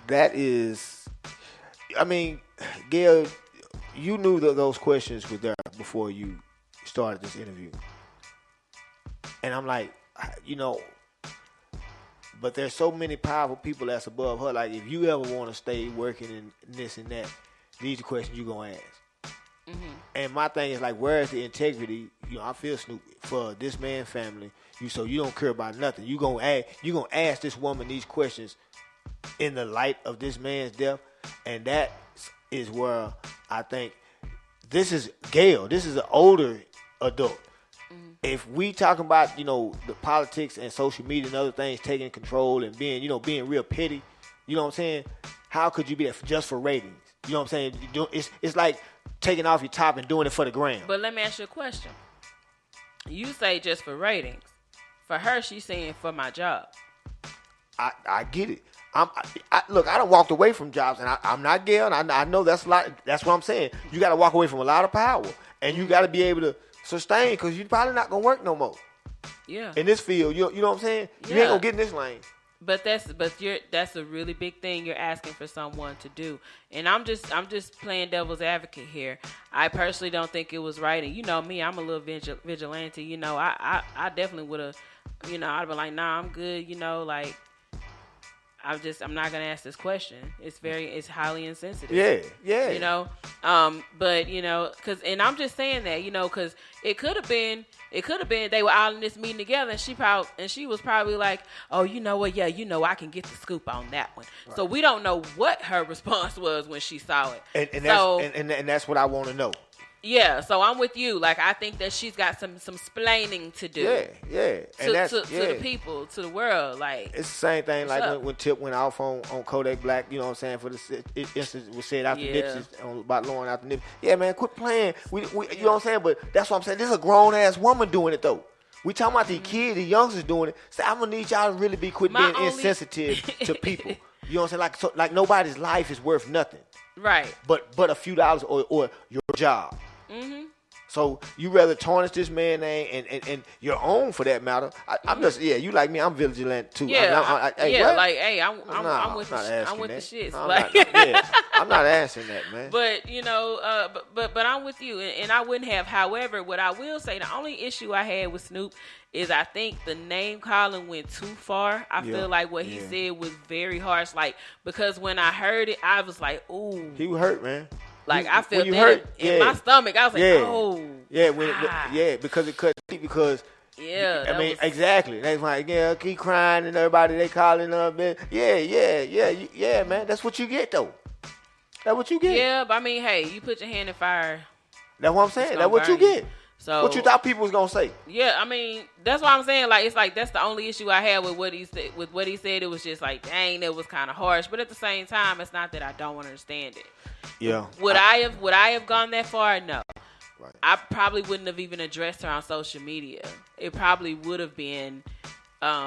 Speaker 9: that is. I mean, Gayle, you knew that those questions were there before you started this interview, and I'm like, but there's so many powerful people that's above her. Like, if you ever want to stay working in this and that, these are the questions you're going to ask. Mm-hmm. And my thing is, like, where is the integrity? I feel Snoop for this man's family. So you don't care about nothing. You're going to ask this woman these questions in the light of this man's death. And that is where I think this is Gayle. This is an older adult. If we talking about, the politics and social media and other things taking control and being real petty, you know what I'm saying? How could you be that just for ratings? You know what I'm saying? It's like taking off your top and doing it for the gram.
Speaker 6: But let me ask you a question. You say just for ratings. For her, she's saying for my job.
Speaker 9: I get it. Look, I done walked away from jobs, and I'm not Gayle, and I know that's a lot. That's what I'm saying. You got to walk away from a lot of power, and you got to be able to sustain, because you're probably not going to work no more.
Speaker 6: Yeah.
Speaker 9: In this field, you know what I'm saying? You ain't going to get in this lane.
Speaker 6: But that's a really big thing you're asking for someone to do. And I'm just playing devil's advocate here. I personally don't think it was right. And you know me, I'm a little vigilante. I definitely would have, I'd be like, nah, I'm good. Like, I'm not gonna ask this question. It's highly insensitive.
Speaker 9: Yeah.
Speaker 6: But and I'm just saying that, because it could have been they were all in this meeting together, and she was probably like, oh, you know what? Yeah, I can get the scoop on that one. Right. So we don't know what her response was when she saw it.
Speaker 9: And that's what I want to know.
Speaker 6: Yeah, so I'm with you. Like, I think that she's got some splaining to do.
Speaker 9: Yeah.
Speaker 6: To the people, to the world. Like,
Speaker 9: it's the same thing like when Tip went off on Kodak Black, you know what I'm saying, for the instance was said after Nipsey, about Lauren after Nipsey. Yeah, man, quit playing. We you know what I'm saying? But that's what I'm saying. This is a grown-ass woman doing it, though. We talking about these kids, the youngsters doing it. So I'm going to need y'all to really be being insensitive to people. You know what I'm saying? Like nobody's life is worth nothing.
Speaker 6: Right.
Speaker 9: But a few dollars or your job. Mm-hmm. So you rather tarnish this man's name and your own, for that matter. I'm just you like me. I'm vigilant too.
Speaker 6: Yeah, I'm with the shits.
Speaker 9: I'm not asking that, man.
Speaker 6: But but I'm with you, and I wouldn't have. However, what I will say, the only issue I had with Snoop is I think the name calling went too far. I feel like what he said was very harsh. Like, because when I heard it, I was like, ooh,
Speaker 9: he was hurt, man.
Speaker 6: Like, I felt that in my stomach. I was like, oh.
Speaker 9: Yeah, because it cut deep, because I mean, exactly. They like, keep crying, and everybody, they calling up, man. Yeah, man. That's what you get, though. That's what you get.
Speaker 6: Yeah, but I mean, hey, you put your hand in fire.
Speaker 9: That's what I'm saying. That's what you get. So what you thought people was gonna say?
Speaker 6: Yeah, I mean, that's what I'm saying. Like, it's like that's the only issue I had with what he said. With what he said, it was just like, dang, it was kind of harsh. But at the same time, it's not that I don't understand it.
Speaker 9: Yeah.
Speaker 6: Would I have gone that far? No.
Speaker 9: Right.
Speaker 6: I probably wouldn't have even addressed her on social media. It probably would have been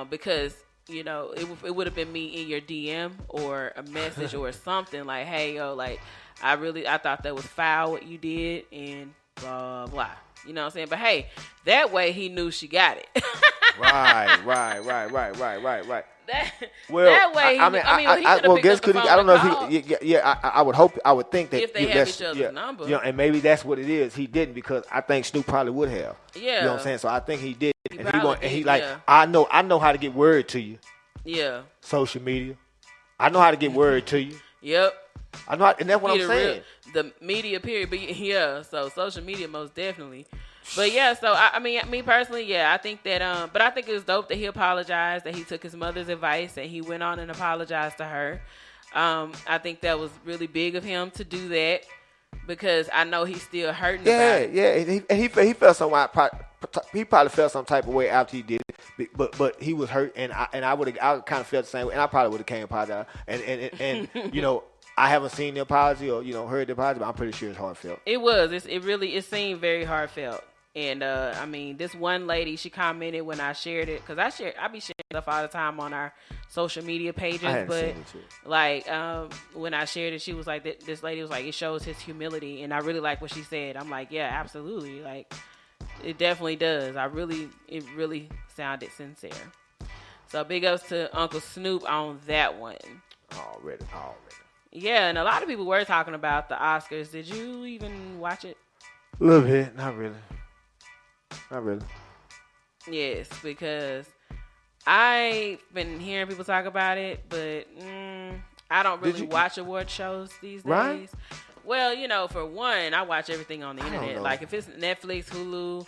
Speaker 6: because it would have been me in your DM or a message or something like, hey, yo, like I thought that was foul what you did, and blah, blah. You know what I'm saying? But hey, that way he knew she got it.
Speaker 9: Right.
Speaker 6: That way,
Speaker 9: well, guess could he? I don't know if he. Yeah, I would hope. I would think that
Speaker 6: if they have each other's number,
Speaker 9: and maybe that's what it is. He didn't because I think Snoop probably would have.
Speaker 6: Yeah,
Speaker 9: you know what I'm saying. So I think he did,
Speaker 6: He
Speaker 9: like, I know how to get word to you.
Speaker 6: Yeah,
Speaker 9: social media. I know how to get word to you.
Speaker 6: Yep.
Speaker 9: I know, and that's what I'm saying.
Speaker 6: The media period, but yeah, so social media most definitely. But yeah, so I mean, me personally, yeah, I think that, but I think it was dope that he apologized, that he took his mother's advice and he went on and apologized to her. I think that was really big of him to do that because I know he's still hurting about it.
Speaker 9: Yeah, and he felt some way. He probably felt some type of way after he did it, but he was hurt, and I kind of felt the same way, and I probably would have came apologize, and you know. I haven't seen the apology or, heard the apology, but I'm pretty sure it's heartfelt.
Speaker 6: It was. It seemed very heartfelt. And, I mean, this one lady, she commented when I shared it, because I be sharing stuff all the time on our social media pages. But, like, when I shared it, she was like, this lady was like, it shows his humility. And I really like what she said. I'm like, yeah, absolutely. Like, it definitely does. It really sounded sincere. So, big ups to Uncle Snoop on that one.
Speaker 9: Already.
Speaker 6: Yeah, and a lot of people were talking about the Oscars. Did you even watch it?
Speaker 9: A little bit. Not really.
Speaker 6: Yes, because I've been hearing people talk about it, but I don't really watch award shows these days.
Speaker 9: Right?
Speaker 6: Well, for one, I watch everything on the internet. Like if it's Netflix, Hulu,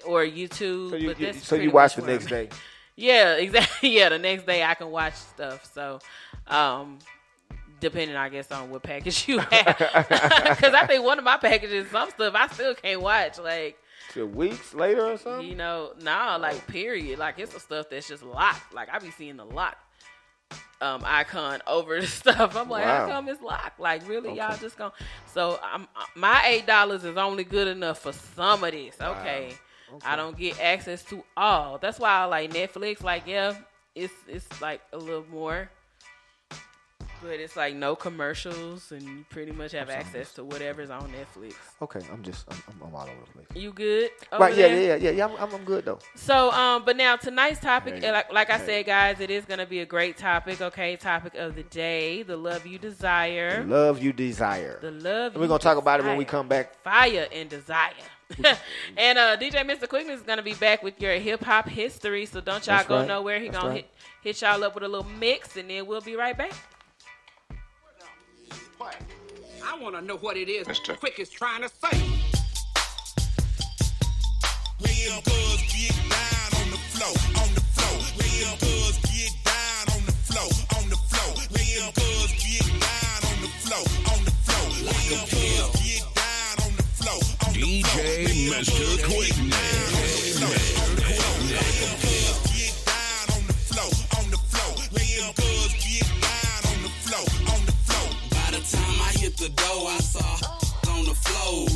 Speaker 6: or YouTube.
Speaker 9: So you watch the next day.
Speaker 6: Yeah, exactly. Yeah, the next day I can watch stuff. So, depending, I guess, on what package you have. Because I think one of my packages, some stuff I still can't watch. Like,
Speaker 9: till weeks later or something?
Speaker 6: Like, period. Like, it's the stuff that's just locked. Like, I be seeing the lock icon over the stuff. I'm like, how come it's locked? Like, really? Y'all just gonna... So, my $8 is only good enough for some of this. Okay. I don't get access to all. That's why I like Netflix. Like, yeah, it's like a little more... But it's like no commercials, and you pretty much have access to whatever's on Netflix.
Speaker 9: Okay, I'm all over the place.
Speaker 6: You good?
Speaker 9: Right? Yeah. I'm good though.
Speaker 6: So, but now tonight's topic, like I said, guys, it is gonna be a great topic. Okay, topic of the day: the love you desire.
Speaker 9: The love you desire.
Speaker 6: The love.
Speaker 9: And we're gonna talk about it when we come back.
Speaker 6: Fire and desire. And DJ Mr. Quickness is gonna be back with your hip hop history. So don't y'all go nowhere. He gonna hit y'all up with a little mix, and then we'll be right back.
Speaker 5: I want to know what it is
Speaker 2: Mr.
Speaker 5: Quick is trying to say.
Speaker 7: Real girls get down on the floor. Real girls get down on the floor. Real girls get down on the floor. Like a pill. Get down on the floor.
Speaker 10: DJ Mr. Quickness.
Speaker 11: The dough I saw on the floor,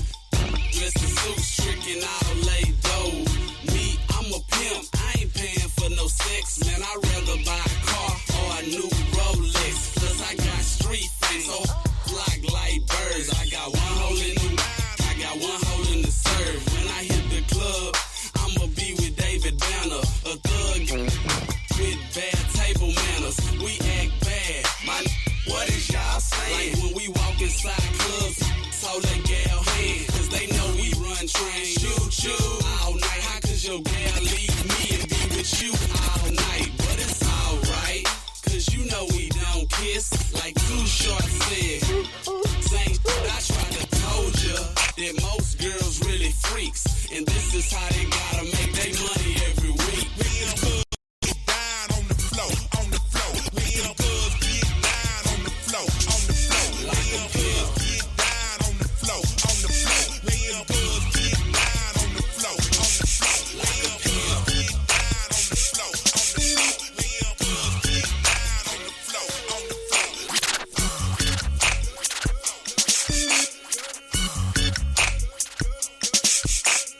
Speaker 11: dressed in suits, tricking out late dough. Me, I'm a pimp, I ain't paying for no sex. Man, I'd rather buy a car or a new Rolex. Plus I got street fame, so flock like birds. I got one hole in the serve. When I hit the club, I'ma be with David Banner, a thug with bad table manners. We act bad, what is y'all saying? Like when we walk inside clubs, hold that gal hand, cause they know we run trains. Shoot all night. How could your gal leave me and be with you all night? But it's alright, cause you know we don't kiss. Like Too Short said, same shit I tried to told ya, that most girls really freaks. And this is how they gotta make their money every week. Real good, get down on the floor. Real good, get down on the floor. Like a pill, get down on the floor. Real good, get down on the floor. Like a pill, get down on the floor. Real good, get down on the floor.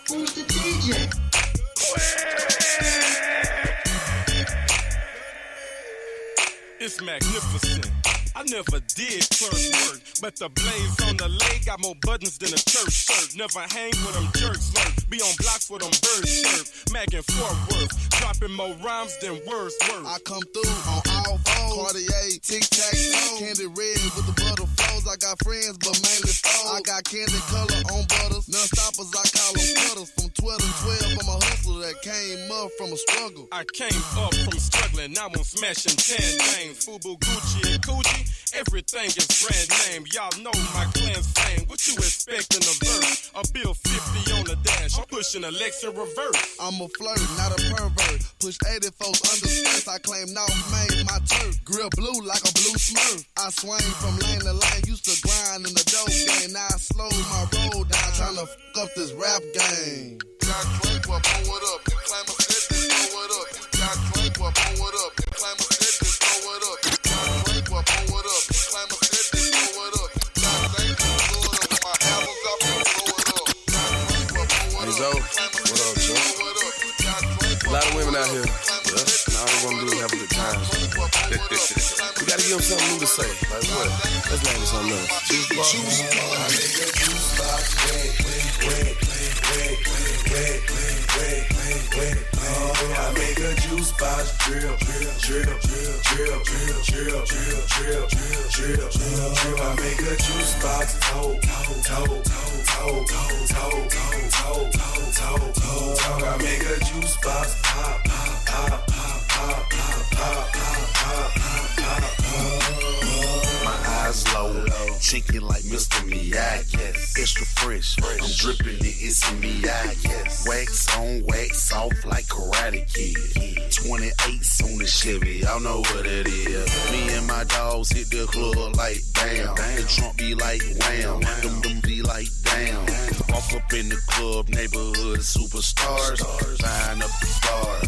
Speaker 12: Who's the DJ?
Speaker 10: It's magnificent.
Speaker 13: I never did clerk work, but the blaze on the leg got more buttons than a church shirt. Never hang with them jerks, lurk. Be on blocks where them birds chirp. Mac and Fort Worth, dropping more rhymes than words worth.
Speaker 14: I come through on all fours. Cartier, tic-tac-toe. Candy red with the butter flows. I got friends, but mainly foes. I got candy color on butters. Non-stoppers, I call them cutters. From 12 to 12, I'm a hustler that came up from a struggle.
Speaker 13: I came up from struggling, now I'm smashing 10 names. Fubu, Gucci, and Coochie, everything is brand name. Y'all know my clan's fame. What you expect in a verse? A bill 50 on the dash. I'm pushing a Lex in reverse.
Speaker 14: I'm a flirt, not a pervert. Push 80 folks under stress. I claim North Main, my turf. Grill blue like a blue smurf. I swing from lane to lane. Used to grind in the dope game. Now I slow my roll down. Tryna fuck up this rap game. Got drink, well, pull it up. You claim a set, then throw it up. You got drink, well, pull it up. You claim a set, then throw it up. You got drink, well, pull it up. You claim a set, then throw it up. You got drink, well, pull it up. My album's up, you throw it up.
Speaker 15: Hey, Zoe. What up, Joe? A lot of women out here. Yeah. And all they want to do is have a good time. We got to give them something new to say. Like what? Let's name it something else. Juice bar. Juice bar. I make a juice box. I make a juice box drill. I make a juice box toe. I make a juice box pop. My eyes low, chinking like Mr. Miyagi. Extra fresh, I'm dripping it, it's Miyagi. Wax on, wax off like Karate Kid. 28s on the Chevy, y'all know what it is. Me and my dogs hit the club like damn. The trunk be like wham, them be like damn. Walk up in the club, neighborhood superstars. Buying up the car,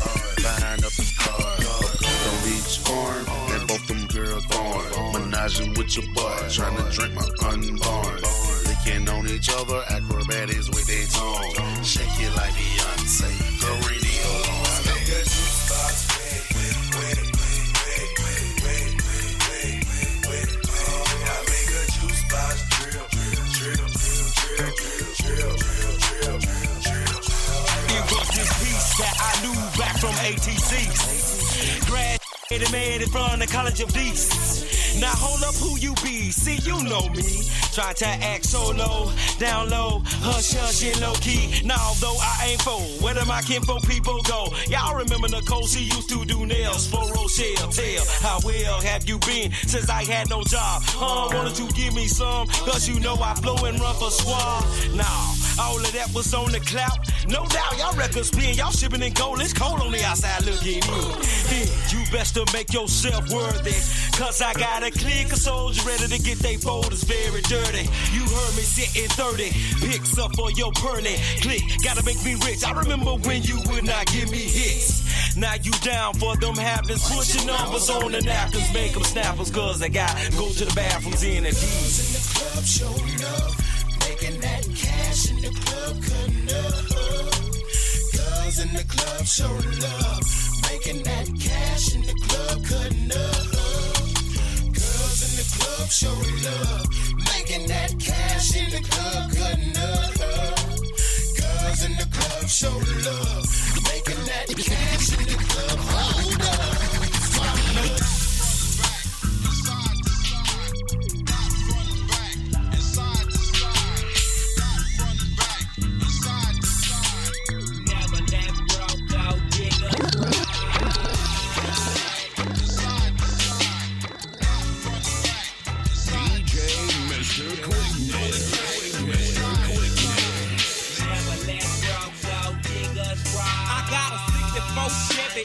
Speaker 15: buying up the car. Don't reach arm, and both them girls born. Menaging with your boy, trying to drink my unborn. Licking on each other, acrobatics with their tongue. Shake it like Beyonce, Carino. I make a juice box wet. I make a juice box drill.
Speaker 16: It was this piece that I knew back from ATC. Graduated made it from the College of Beasts. Now hold up who you be, see you know me. Try to act so low, down low, hush hush and low key. Now although I ain't full, where do my kinfolk people go? Y'all remember Nicole, she used to do nails for Rochelle. Tell how well have you been since I had no job? Wanted to give me some, cause you know I flow and run for Swab. Nah, all of that was on the clout. No doubt y'all records spin, y'all shipping in gold. It's cold on the outside looking in. You best to make yourself worthy, cause I got a clique of soldiers ready to get they folders very dirty. You heard me sitting 30 picks up for your perny click. Gotta make me rich. I remember when you would not give me hits. Now you down for them happens. Put your numbers on the napkins, make them snappers, cause I got go to the bathrooms in a D.
Speaker 7: In the club showing up, making that cash in the club cutting up. Girls in the club showing up, making that cash in the club cutting up. Girls in the club showing up, making that cash in the club cutting up. Girls in the club showing up, making that cash in the club. Hold up.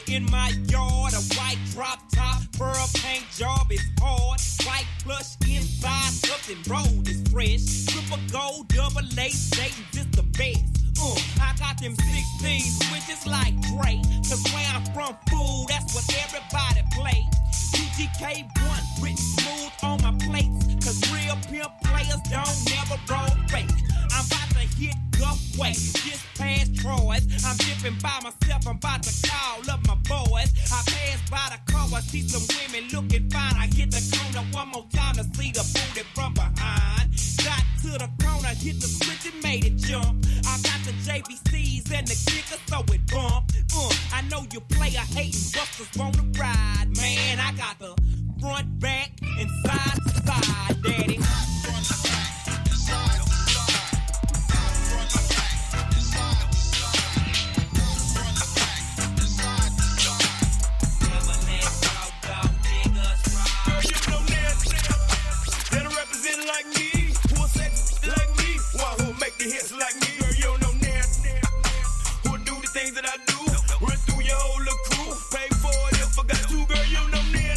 Speaker 16: In my yard, a white drop top, pearl paint job is hard. White plush inside, something rolled is fresh. Triple gold, double lace, Dayton's is the best. I got them 16 switches like Dre. Cause where I'm from, fool, that's what everybody play. UGK1, written smooth on my plates. Cause real pimp players don't never roll fake. I'm about to hit Guffway, just past Troy's. I'm dipping by myself, I'm about to call up my boys. I pass by the car, I see some women looking fine. I hit the corner one more time. player hating busters wanna ride. Man, I got the front, back, and side to side, daddy.
Speaker 17: Hits like me, girl, you don't know now. Who'll do the things that I do? Run through your whole little crew. Pay for it if I got to, girl, you don't know now.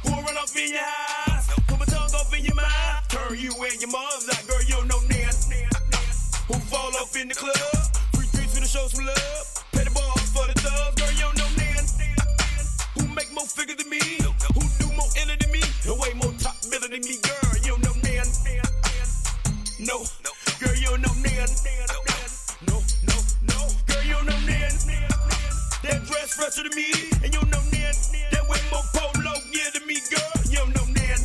Speaker 17: Who'll run off in your eyes? Put my tongue off in your mind. Turn you and your mom's out, girl, you don't know now. Who fall off in the club? Free drinks to show some love. Pay the balls for the thugs, girl, you don't know now. Who make more figures than me? Who do more enter than me? And way more top biller than me, girl, you don't know now. No. Girl, you don't know nan. No. Girl, you don't know nan. That dress fresher than me, and you don't know nan. That way more polo gear than me, girl. You don't know nan.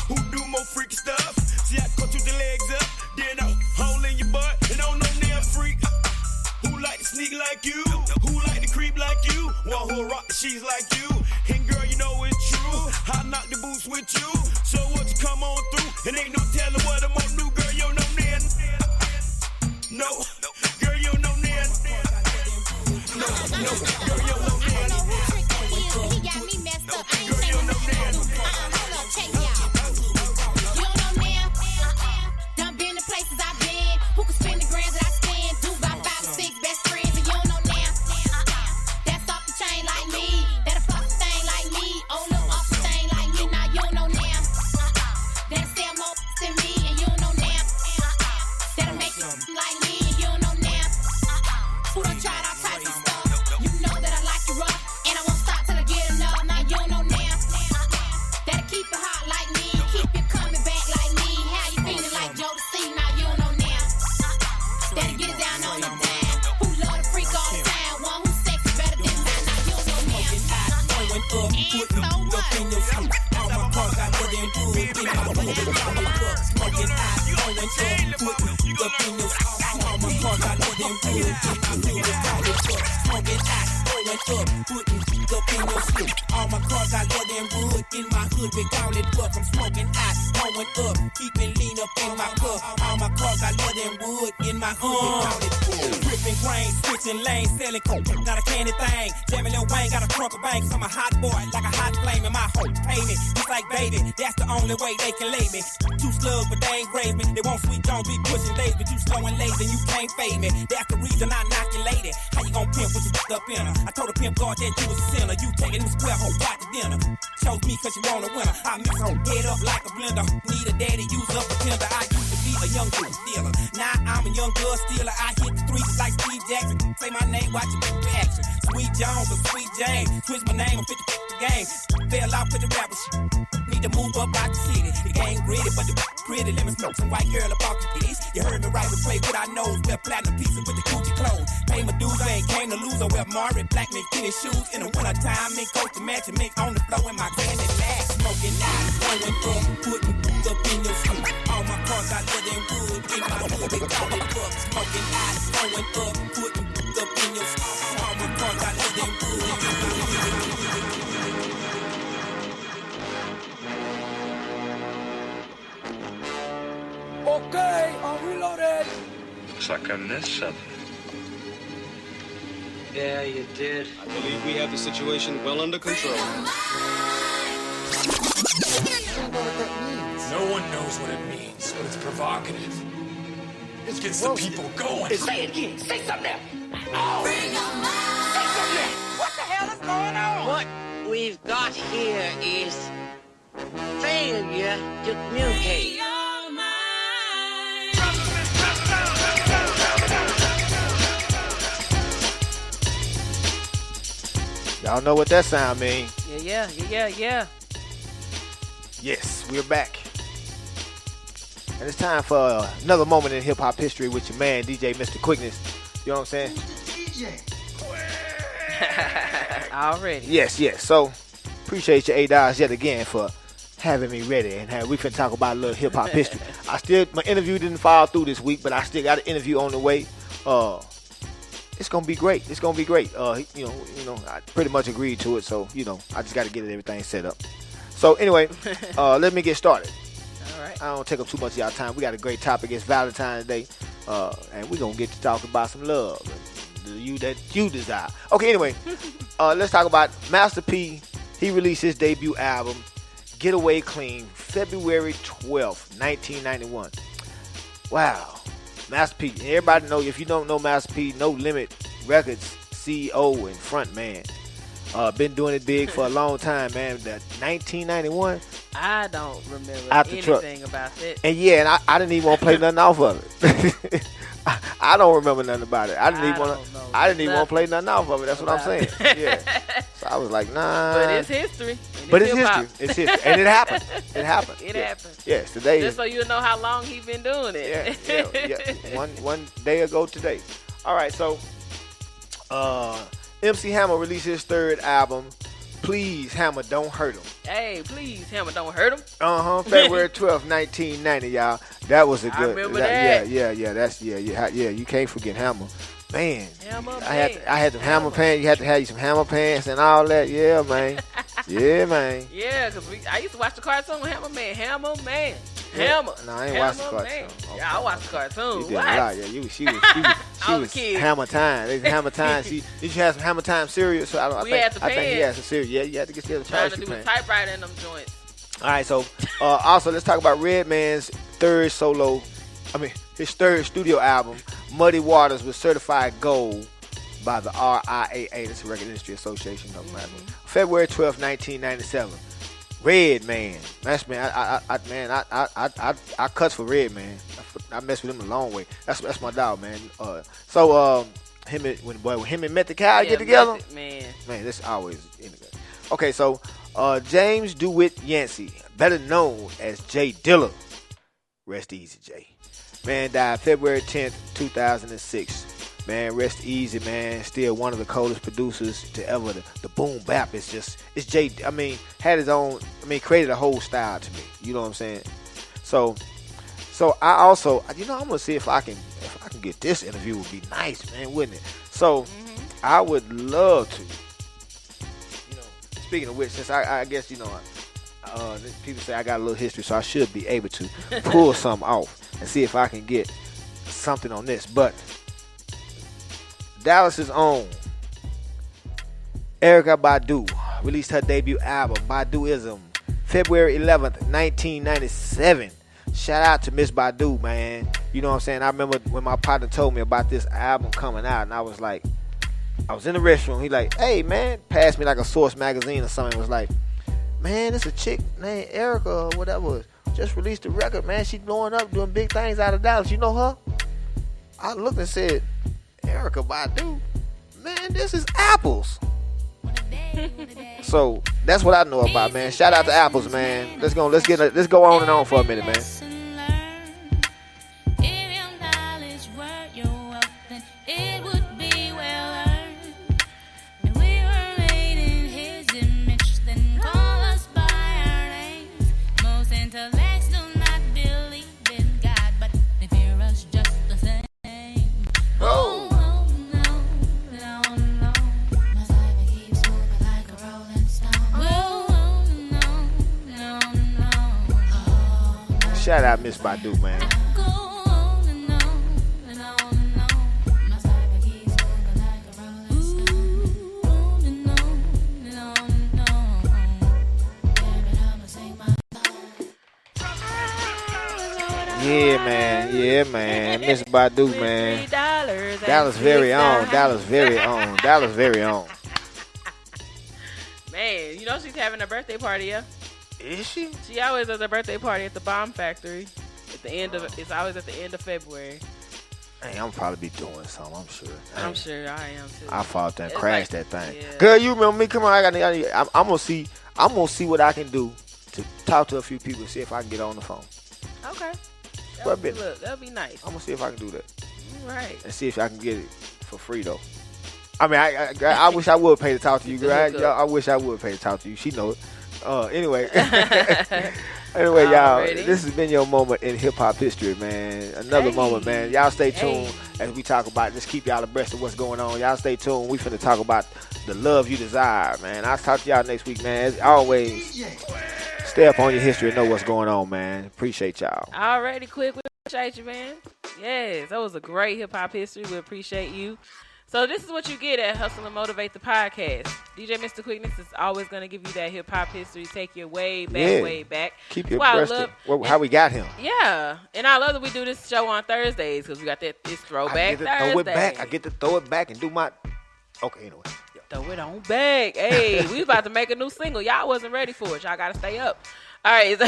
Speaker 17: Who do more freaky stuff? See, I cut you the legs up, then a hole in your butt, and don't know nan freak. Who like to sneak like you? Who like to creep like you? One who rock the sheets like you. And girl, you know it's true. I knock the boots with you. So what you come on through? And ain't no telling what I'm gonna do, girl. You don't know nan. No, girl, you don't know nan. No, girl, you don't know nan.
Speaker 5: He got me messed up. I ain't saying nothing. Hold up, check me out. You don't know nan. Done been to places I've been. Who can spend the grand that I spend? Do about 5 or 6 best friends, and you don't know nan. That's off the chain like me. That'll fuck the thing like me. Oh, look, off the thing like me. Now you don't know nan. That'll sell more than me, and you don't know nan. That'll make you like me, and you don't know now. Who done tried all types of stuff? You know that I like you rough, and I won't stop till I get enough. Now you don't know now. That'll keep it hot like me, keep you coming back like me. How you feeling like Joe to see? Now you don't know now. That'll get it down on the dime. Who love to freak all the time? One who's sexy better than that. Now you don't know now. And so what?
Speaker 16: All my cars got more than good. In my hood, smoking hot, going up, putting up in your all my cars got more than good. In my hood, smoking hot, going up, putting up in your sleep. All my cars got more than wood. In my hood, we call it buck. I'm smoking hot, going up, keeping lean up in my cup. All my cars got more than wood. In my hood, we call it wood. Ripping grain, switching lanes, selling coke, not a candy thing. Jamming Lil Wayne, got a trunk of banks. I'm a hot boy, like a hot flame in my whole payment. Just like baby, that's the only way they can lay me. Two slugs, but they ain't grave me. They want sweet Jones, be pushing days, but you slow and lazy, you can't fade me. That's the reason I knock you lady. How you gon' pimp with you up in her? I told the pimp God that you was a sinner. You taking them square hoes out to dinner. Chose me cause you want a winner. I mix her head up like a blender. Need a daddy, use up a tender. I used to be a young dude stealer. Now I'm a young girl stealer. I hit the streets like Steve Jackson. Say my name, watch your reaction. Sweet Jones or Sweet Jane. Switch my name, I'm 50 the game. Fell off with the rappers. Need to move up out the city. The game gritty, but the pretty. Let me smoke some white girl about the keys. You heard me right, we play with our nose. Wear platinum pieces with the Gucci clothes. Pay my dues, I ain't came to lose. I wear Maury, black mink tennis shoes. In the winter time, mink coat to match and mink on the floor in my granny bag. Smoking out, going up, putting up in your sleep. All my cars got leather and wood. In my hood, they call it buck. Smoking out, going up, putting up in your sleep. All my cars got leather and wood.
Speaker 17: Okay, I'm reloaded.
Speaker 2: Looks like I missed something.
Speaker 4: Yeah, you did. I believe we have the situation well under control.
Speaker 1: No one knows what it means, but it's provocative. It gets the people going.
Speaker 5: Say it again. Say something else. Oh. Say something else. What the hell is going on?
Speaker 3: What we've got here is failure to communicate.
Speaker 9: Y'all know what that sound mean.
Speaker 6: Yeah.
Speaker 9: Yes, we're back. And it's time for another moment in hip-hop history with your man, DJ Mr. Quickness. You know what I'm saying?
Speaker 12: DJ.
Speaker 6: Already.
Speaker 9: Yes. So, appreciate your $8 yet again for having me ready. And we finna talk about a little hip-hop history. My interview didn't fall through this week, but I still got an interview on the way. It's it's gonna be great. It's gonna be great. You know, I pretty much agreed to it, so you know, I just got to get everything set up. So anyway, let me get started.
Speaker 6: All right.
Speaker 9: I don't take up too much of y'all time. We got a great topic. It's Valentine's Day, and we're gonna get to talk about some love, you that you desire. Okay, anyway, let's talk about Master P. He released his debut album, Getaway Clean, February 12th, 1991. Wow. Master P. Everybody know, if you don't know Master P, No Limit Records CEO and front man. Been doing it big for a long time, man. That 1991.
Speaker 6: I don't remember anything about that.
Speaker 9: And yeah, and I didn't even want to play nothing off of it. I don't remember nothing about it. I didn't even want to play nothing off of it. That's what I'm saying. Yeah. So I was like, nah.
Speaker 6: But it's history.
Speaker 9: It's history. It's history. And it happened. It happened.
Speaker 6: It happened.
Speaker 9: Yes, today.
Speaker 6: Just so you know how long he's been doing it.
Speaker 9: Yeah. One day ago today. All right, so MC Hammer released his third album, Please Hammer Don't Hurt Him.
Speaker 6: Hey, please Hammer Don't Hurt Him.
Speaker 9: February 12th, 1990, y'all. That was a good.
Speaker 6: I remember that.
Speaker 9: Yeah. You can't forget Hammer. Man,
Speaker 6: Hammer
Speaker 9: I had some Hammer pants. You had to have you some Hammer pants and all that. Yeah, man. Yeah, man.
Speaker 6: Yeah, because I used to watch the cartoon Hammer Man.
Speaker 9: Yeah. No, I ain't watched the cartoon.
Speaker 6: Okay. Yeah, I watched the cartoon.
Speaker 9: You did a lot. Yeah, she was Hammer Time. It was Hammer Time. Did you have some Hammer Time cereal? So
Speaker 6: I think
Speaker 9: he had some cereal. Yeah, you had to get the
Speaker 6: trying to do a typewriter in them joints.
Speaker 9: All right, so also let's talk about Redman's third studio album, Muddy Waters, was certified gold by the RIAA, that's the Record Industry Association. February 12th, 1997. Redman. I cuts for Redman. I mess with him a long way. That's my dog, man. When him and Method Cow get together, man, this always integrated. Okay, so James DeWitt Yancey, better known as Jay Dilla, rest easy, Jay. Man, died February 10th, 2006. Man, rest easy, man. Still one of the coldest producers to ever. The boom bap is it's Jay. I mean, had his own. I mean, created a whole style to me. You know what I'm saying? So I also, I'm gonna see if I can get this interview. Would be nice, man, wouldn't it? So I would love to. You know, speaking of which, since I guess people say I got a little history, so I should be able to pull something off and see if I can get something on this, but. Dallas's own Erykah Badu released her debut album, Baduism, February 11th, 1997. Shout out to Miss Badu, man. You know what I'm saying? I remember when my partner told me about this album coming out, and I was like, I was in the restroom. He like, hey, man, passed me like a Source magazine or something. Was like, man, it's a chick named Erykah or whatever. Just released a record, man. She blowing up, doing big things out of Dallas. You know her? I looked and said, Erykah Badu, man, this is Apples. So that's what I know about, man. Shout out to Apples, man. Let's go on and on for a minute, man. Shout out Miss Badu, man. Yeah, man. Miss Badu, man. Dallas very own.
Speaker 6: Man, you know she's having a birthday party, yeah?
Speaker 9: Is she?
Speaker 6: She always has a birthday party at the Bomb Factory. It's always at the end of February.
Speaker 9: Hey, I'm probably be doing something. I'm sure.
Speaker 6: I'm sure I am too.
Speaker 9: I fought that, crashed that thing. Yeah. Girl, you remember me? Come on, I'm gonna see what I can do to talk to a few people and see if I can get on the phone.
Speaker 6: Okay. That'll be nice.
Speaker 9: I'm gonna see if I can do that.
Speaker 6: All right.
Speaker 9: And see if I can get it for free though. I mean, I wish I would pay to talk to you, girl. I wish I would pay to talk to you. She know it. Anyway, Anyway, y'all, this has been your moment in hip hop history, man. Another moment, man. Y'all stay tuned as we talk about. Just keep y'all abreast of what's going on. Y'all stay tuned. We finna talk about the love you desire, man. I'll talk to y'all next week, man. As always, stay up on your history and know what's going on, man. Appreciate y'all.
Speaker 6: Alrighty, Quick. We appreciate you, man. Yes, that was a great hip hop history. We appreciate you. So this is what you get at Hustle and Motivate the podcast. DJ Mr. Quickness is always going to give you that hip hop history, take you way back, way back.
Speaker 9: Keep you abreast of how we got him.
Speaker 6: Yeah, and I love that we do this show on Thursdays because we got this throwback Thursday.
Speaker 9: I get to throw it back and do my. Okay, anyway.
Speaker 6: Throw it on back. Hey, we about to make a new single. Y'all wasn't ready for it. Y'all got to stay up. All right.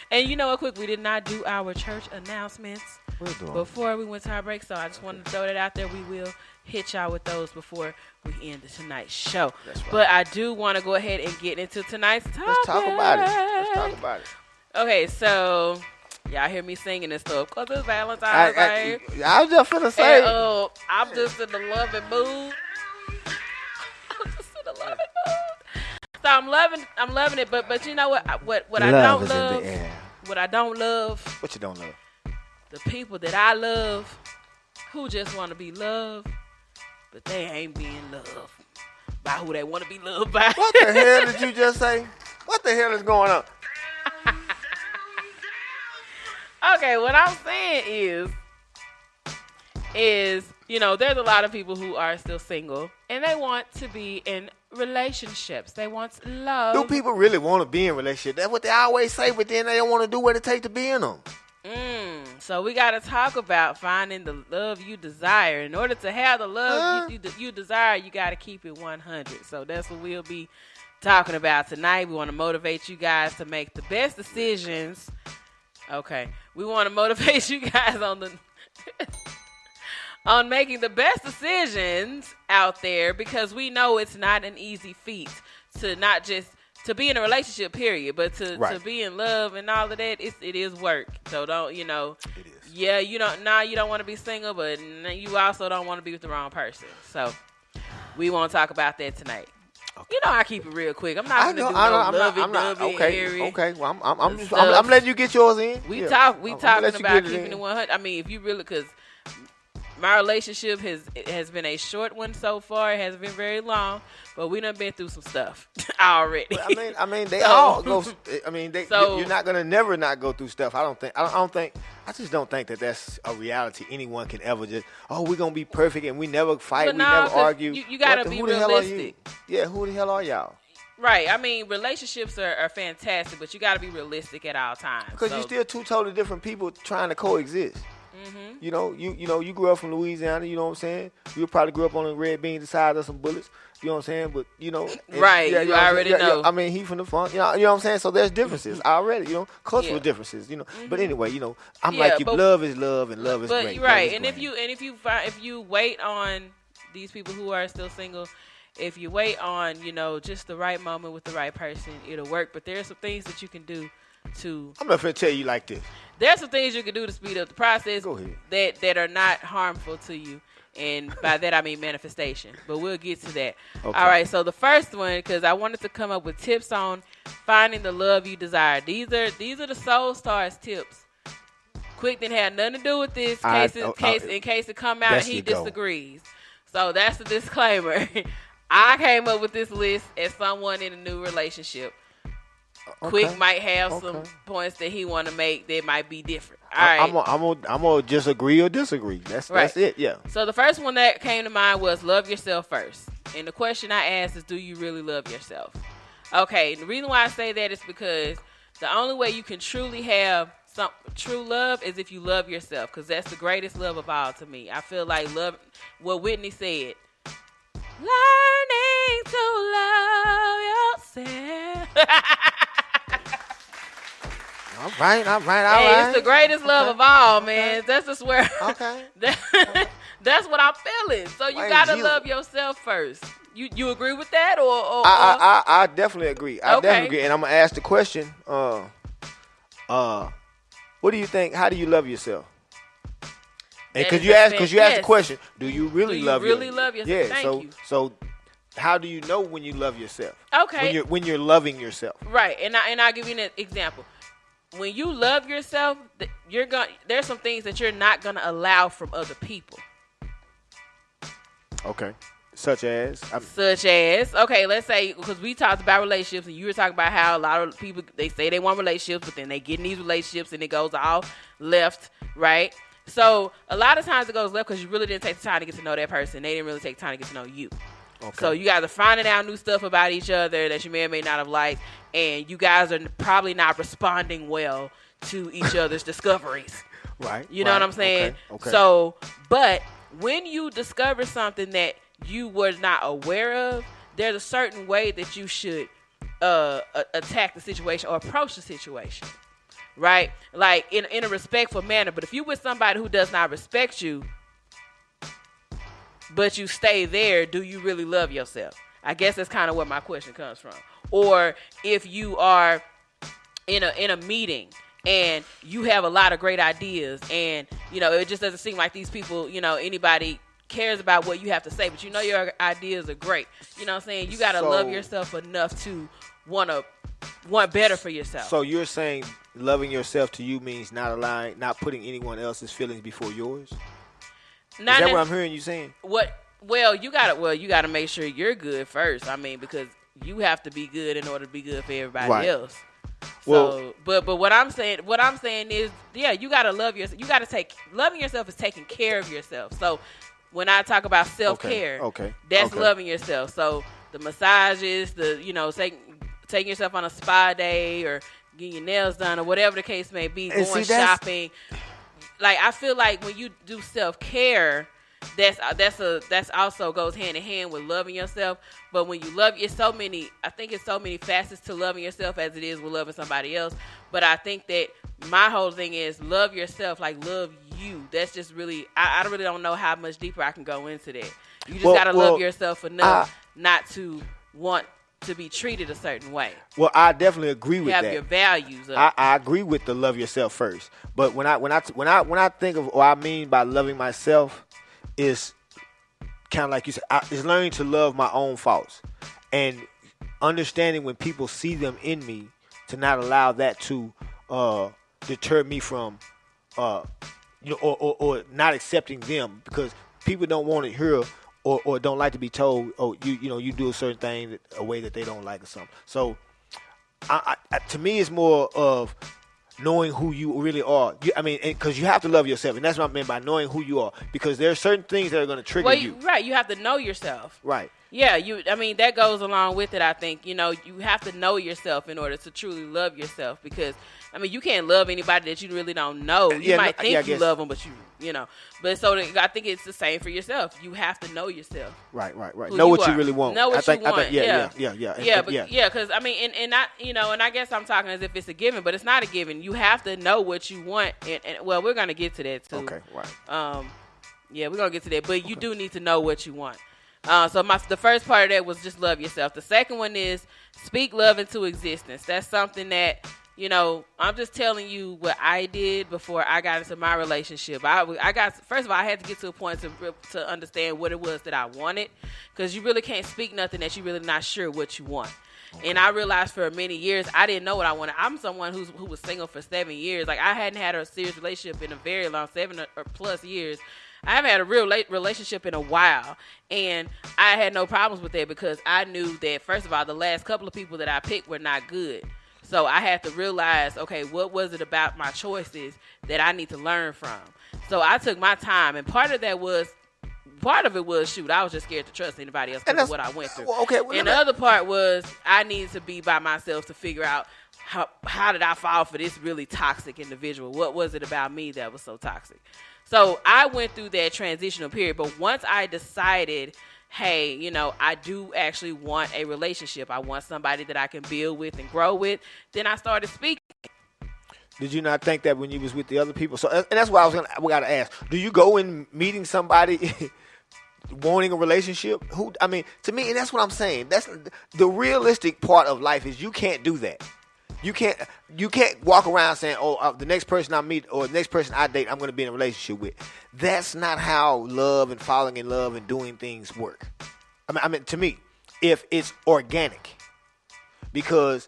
Speaker 6: And you know what, Quick? We did not do our church announcements before we went to our break, so I just wanted to throw that out there. We will hit y'all with those before we end tonight's show. That's right. But I do want to go ahead and get into tonight's topic.
Speaker 9: Let's talk about it.
Speaker 6: Okay, so y'all hear me singing and stuff because it's Valentine's Day.
Speaker 9: I was just finna say.
Speaker 6: And, I'm just in the loving mood. So I'm loving it, but you know what I don't love? What I don't love?
Speaker 9: What you don't love?
Speaker 6: The people that I love who just want to be loved, but they ain't being loved by who they want to be loved by.
Speaker 9: What the hell did you just say? What the hell is going on?
Speaker 6: Okay, what I'm saying is, you know, there's a lot of people who are still single and they want to be in relationships. They want love.
Speaker 9: Do people really want to be in relationships? That's what they always say, but then they don't want to do what it takes to be in them.
Speaker 6: So we got to talk about finding the love you desire. In order to have the love you desire, you got to keep it 100. So that's what we'll be talking about tonight. We want to motivate you guys to make the best decisions. Okay. We want to motivate you guys on making the best decisions out there because we know it's not an easy feat to not just to be in a relationship, period, but to be in love and all of that, it is work. So don't, you know, it is. Yeah, you don't want to be single, but you also don't want to be with the wrong person. So we want to talk about that tonight. Okay. You know, I keep it real quick. I'm not going to do lovey-dovey.
Speaker 9: Okay, well, I'm letting you get yours in.
Speaker 6: We talking about keeping it 100. I mean, if you really, because my relationship has been a short one so far. It hasn't been very long, but we done been through some stuff already.
Speaker 9: Well, I mean, they all go. I mean, you're not gonna never not go through stuff. I just don't think that that's a reality. Anyone can ever just, we're gonna be perfect and we never fight, we never argue.
Speaker 6: You gotta be realistic.
Speaker 9: Yeah, who the hell are y'all?
Speaker 6: Right. I mean, relationships are fantastic, but you gotta be realistic at all times.
Speaker 9: Because you're still two totally different people trying to coexist. Mm-hmm. You know, you grew up from Louisiana. You know what I'm saying? You probably grew up on the red beans, the size of some bullets. You know what I'm saying? But you know,
Speaker 6: right? Yeah, you already know.
Speaker 9: I mean, he from the front. You know what I'm saying? So there's differences already. You know, cultural differences. You know, but anyway, you know, I'm like you. Love is love, and love is great.
Speaker 6: Right, and if you wait on these people who are still single, if you wait on just the right moment with the right person, it'll work. But there's some things that you can do. I'm
Speaker 9: not going to tell you like this.
Speaker 6: There's some things you can do to speed up the process.
Speaker 9: Go ahead.
Speaker 6: that are not harmful to you. And by that, I mean manifestation. But we'll get to that. Okay. All right. So the first one, because I wanted to come up with tips on finding the love you desire. These are the Soul Stars tips. Quick didn't have nothing to do with this in case it come out and he disagrees. So that's the disclaimer. I came up with this list as someone in a new relationship. Okay. Quick might have some points that he want to make that might be different. All right.
Speaker 9: I'm gonna just agree or disagree. That's it. Yeah.
Speaker 6: So the first one that came to mind was love yourself first. And the question I asked is, do you really love yourself? Okay. The reason why I say that is because the only way you can truly have some true love is if you love yourself, because that's the greatest love of all to me. I feel like love. What Whitney said. Learning to love yourself.
Speaker 9: All right.
Speaker 6: It's the greatest love of all, man. That's just where.
Speaker 9: Okay.
Speaker 6: That's what I'm feeling. So you gotta love yourself first. You agree with that, or?
Speaker 9: I definitely agree. Definitely agree. And I'm gonna ask the question. What do you think? How do you love yourself? And because you asked the question, do you really love yourself?
Speaker 6: Yeah. Thank you.
Speaker 9: So how do you know when you love yourself?
Speaker 6: Okay.
Speaker 9: When you're loving yourself.
Speaker 6: Right. And I'll give you an example. when you love yourself, there's some things that you're not gonna allow from other people.
Speaker 9: Okay. Such as,
Speaker 6: okay, let's say, because we talked about relationships, and you were talking about how a lot of people, they say they want relationships, but then they get in these relationships and it goes all left, right? So a lot of times it goes left because you really didn't take the time to get to know that person. They didn't really take time to get to know you. Okay. So you guys are finding out new stuff about each other that you may or may not have liked, and you guys are probably not responding well to each other's discoveries.
Speaker 9: Right.
Speaker 6: You know what I'm saying?
Speaker 9: Okay.
Speaker 6: So, but when you discover something that you were not aware of, there's a certain way that you should attack the situation or approach the situation, right? Like in a respectful manner. But if you with somebody who does not respect you, but you stay there, do you really love yourself? I guess that's kind of where my question comes from. Or if you are in a meeting and you have a lot of great ideas, and it just doesn't seem like these people, anybody cares about what you have to say, but your ideas are great. You know what I'm saying? You got to love yourself enough to want better for yourself.
Speaker 9: So you're saying loving yourself to you means not putting anyone else's feelings before yours? Is that what I'm hearing you saying?
Speaker 6: Well, you gotta make sure you're good first. I mean, because you have to be good in order to be good for everybody else. So, but what I'm saying is, yeah, you gotta love yourself. You gotta loving yourself is taking care of yourself. So when I talk about self-care, that's loving yourself. So the massages, taking yourself on a spa day or getting your nails done or whatever the case may be, going shopping. Like, I feel like when you do self-care, that's also goes hand in hand with loving yourself. But when you love, I think it's so many facets to loving yourself as it is with loving somebody else. But I think that my whole thing is love yourself, like love you. That's just really, I really don't know how much deeper I can go into that. You just gotta love yourself enough not to want to be treated a certain way.
Speaker 9: Well, I definitely agree with that.
Speaker 6: You have your values up.
Speaker 9: I agree with the love yourself first. But when I think of what I mean by loving myself is kind of like you said, it's learning to love my own faults and understanding when people see them in me to not allow that to deter me from or not accepting them, because people don't want to hear or don't like to be told, you do a certain thing a way that they don't like or something. So to me, it's more of knowing who you really are. Because you have to love yourself, and that's what I meant by knowing who you are. Because there are certain things that are going to trigger you.
Speaker 6: Right, you have to know yourself.
Speaker 9: Right.
Speaker 6: Yeah, that goes along with it. I think you have to know yourself in order to truly love yourself. Because you can't love anybody that you really don't know. You might think you love them, but But so I think it's the same for yourself. You have to know yourself.
Speaker 9: Right. Know what you really want.
Speaker 6: Know what you want.
Speaker 9: Yeah.
Speaker 6: Because and I guess I'm talking as if it's a given, but it's not a given. You have to know what you want, and well, we're gonna get to that too.
Speaker 9: Okay. Right.
Speaker 6: We're gonna get to that, but you do need to know what you want. So the first part of that was just love yourself. The second one is speak love into existence. That's something that, I'm just telling you what I did before I got into my relationship. First of all, I had to get to a point to understand what it was that I wanted, because you really can't speak nothing that you're really not sure what you want. Okay. And I realized for many years, I didn't know what I wanted. I'm someone who was single for 7 years. Like, I hadn't had a serious relationship in a very long, 7 or plus years. I haven't had a real relationship in a while, and I had no problems with that because I knew that, first of all, the last couple of people that I picked were not good. So I had to realize, okay, what was it about my choices that I need to learn from? So I took my time, and part of it was, I was just scared to trust anybody else because of what I went through. And the other part was I needed to be by myself to figure out how did I fall for this really toxic individual? What was it about me that was so toxic? So I went through that transitional period, but once I decided, hey, I do actually want a relationship, I want somebody that I can build with and grow with, then I started speaking.
Speaker 9: Did you not think that when you was with the other people? So, and that's why we got to ask, do you go in meeting somebody wanting a relationship? To me, and that's what I'm saying. That's the realistic part of life is you can't do that. You can't walk around saying, the next person I meet or the next person I date, I'm going to be in a relationship with. That's not how love and falling in love and doing things work. To me, if it's organic, because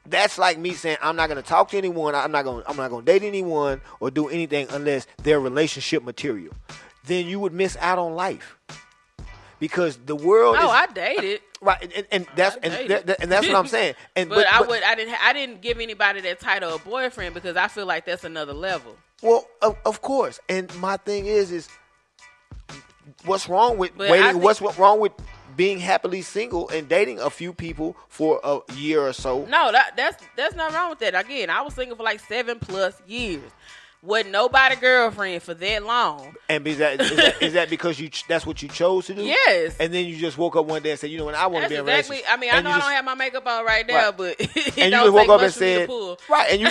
Speaker 9: that's like me saying I'm not going to talk to anyone. I'm not going to date anyone or do anything unless they're relationship material. Then you would miss out on life because the world.
Speaker 8: Oh, I dated.
Speaker 9: Right, and that's what I'm saying.
Speaker 8: But I didn't give anybody that title of boyfriend because I feel like that's another level.
Speaker 9: Well, of course. And my thing is what's wrong with waiting? What's wrong with being happily single and dating a few people for a year or so?
Speaker 8: No, that's not wrong with that. Again, I was single for like 7+ years. Wasn't nobody girlfriend for that long.
Speaker 9: And is that because that's what you chose to do?
Speaker 8: Yes.
Speaker 9: And then you just woke up one day and said, you know what, I want to be in a relationship.
Speaker 8: I mean, I know I don't have my makeup on right now, but
Speaker 9: and you just woke up and said, right, and you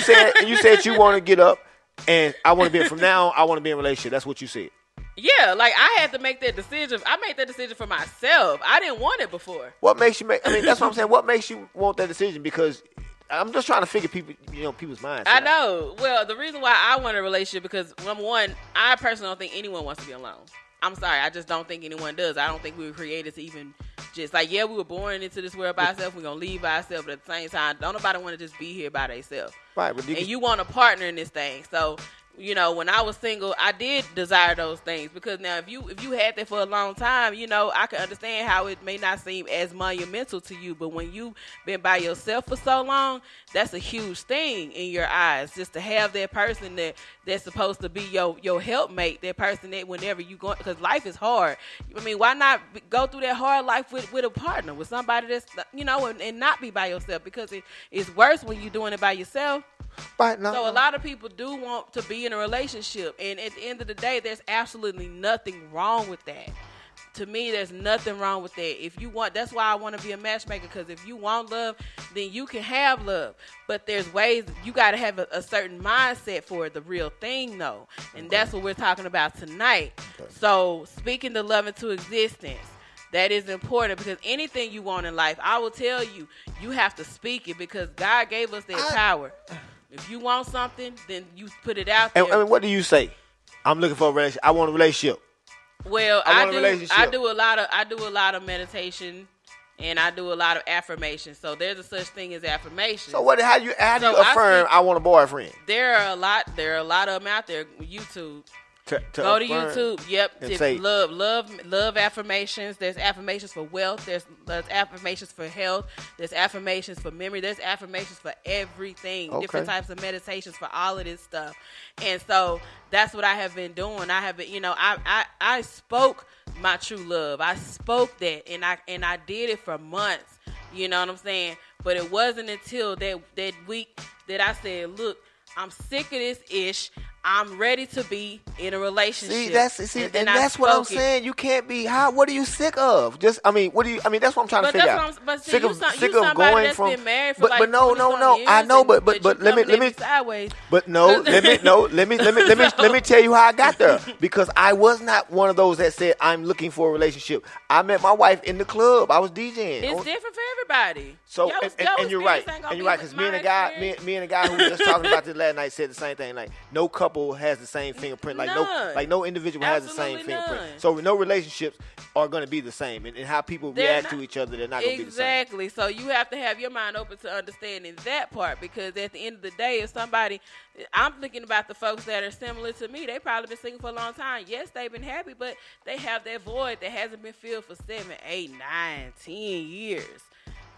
Speaker 9: said you want to get up and I want to be from now on, I want to be in a relationship. That's what you said.
Speaker 8: Yeah, like I had to make that decision. I made that decision for myself. I didn't want it before.
Speaker 9: What makes you make? I mean, that's what I'm saying. What makes you want that decision? Because I'm just trying to figure people's minds.
Speaker 8: I know. Well, the reason why I want a relationship because number one, I personally don't think anyone wants to be alone. I'm sorry, I just don't think anyone does. I don't think we were created to even just like we were born into this world by ourselves. We're gonna leave by ourselves, but at the same time, don't nobody want to just be here by themselves.
Speaker 9: Right, but
Speaker 8: you want a partner in this thing. So when I was single, I did desire those things because now if you had that for a long time, I can understand how it may not seem as monumental to you, but when you've been by yourself for so long, that's a huge thing in your eyes. Just to have that person that's supposed to be your helpmate, that person that whenever you go, because life is hard. I mean, why not go through that hard life with a partner, with somebody that's and not be by yourself because it's worse when you're doing it by yourself.
Speaker 9: Right, no,
Speaker 8: so a lot of people do want to be in a relationship, and at the end of the day, there's absolutely nothing wrong with that. To me, there's nothing wrong with that. If you want, that's why I want to be a matchmaker, because if you want love, then you can have love. But there's ways, you got to have a certain mindset for it, the real thing, though. And that's what we're talking about tonight. Okay. So, speaking the love into existence, that is important because anything you want in life, I will tell you, you have to speak it because God gave us that power. If you want something, then you put it out there.
Speaker 9: And what do you say? I'm looking for a relationship. I want a relationship.
Speaker 8: Well, I do a lot of meditation, and I do a lot of affirmation. So there's a such thing as affirmation.
Speaker 9: So how do you affirm I want a boyfriend?
Speaker 8: There are a lot of them out there. YouTube. Go to YouTube. Yep. Love affirmations. There's affirmations for wealth. There's affirmations for health. There's affirmations for memory. There's affirmations for everything. Okay. Different types of meditations for all of this stuff. And so that's what I have been doing. I have been, I spoke my true love. I spoke that, and I did it for months. You know what I'm saying? But it wasn't until that week that I said, look, I'm sick of this ish. I'm ready to be in a relationship.
Speaker 9: That's what I'm saying. You can't be. What are you sick of? That's what I'm trying to figure out.
Speaker 8: But sick of going from. Been married for
Speaker 9: but no. I know, but let me.
Speaker 8: Sideways.
Speaker 9: But no, let me tell you how I got there because I was not one of those that said I'm looking for a relationship. I met my wife in the club. I was DJing.
Speaker 8: It's different for everybody.
Speaker 9: So and you're right. And you're right because me and a guy who was just talking about this last night said the same thing. Like no couple has the same fingerprint. No individual has the same fingerprint. So no relationships are going to be the same, and how people react to each other, they're not going to be the same.
Speaker 8: Exactly. So you have to have your mind open to understanding that part because at the end of the day, if somebody, I'm thinking about the folks that are similar to me. They probably been single for a long time. Yes, they've been happy, but they have that void that hasn't been filled for 7, 8, 9, 10 years.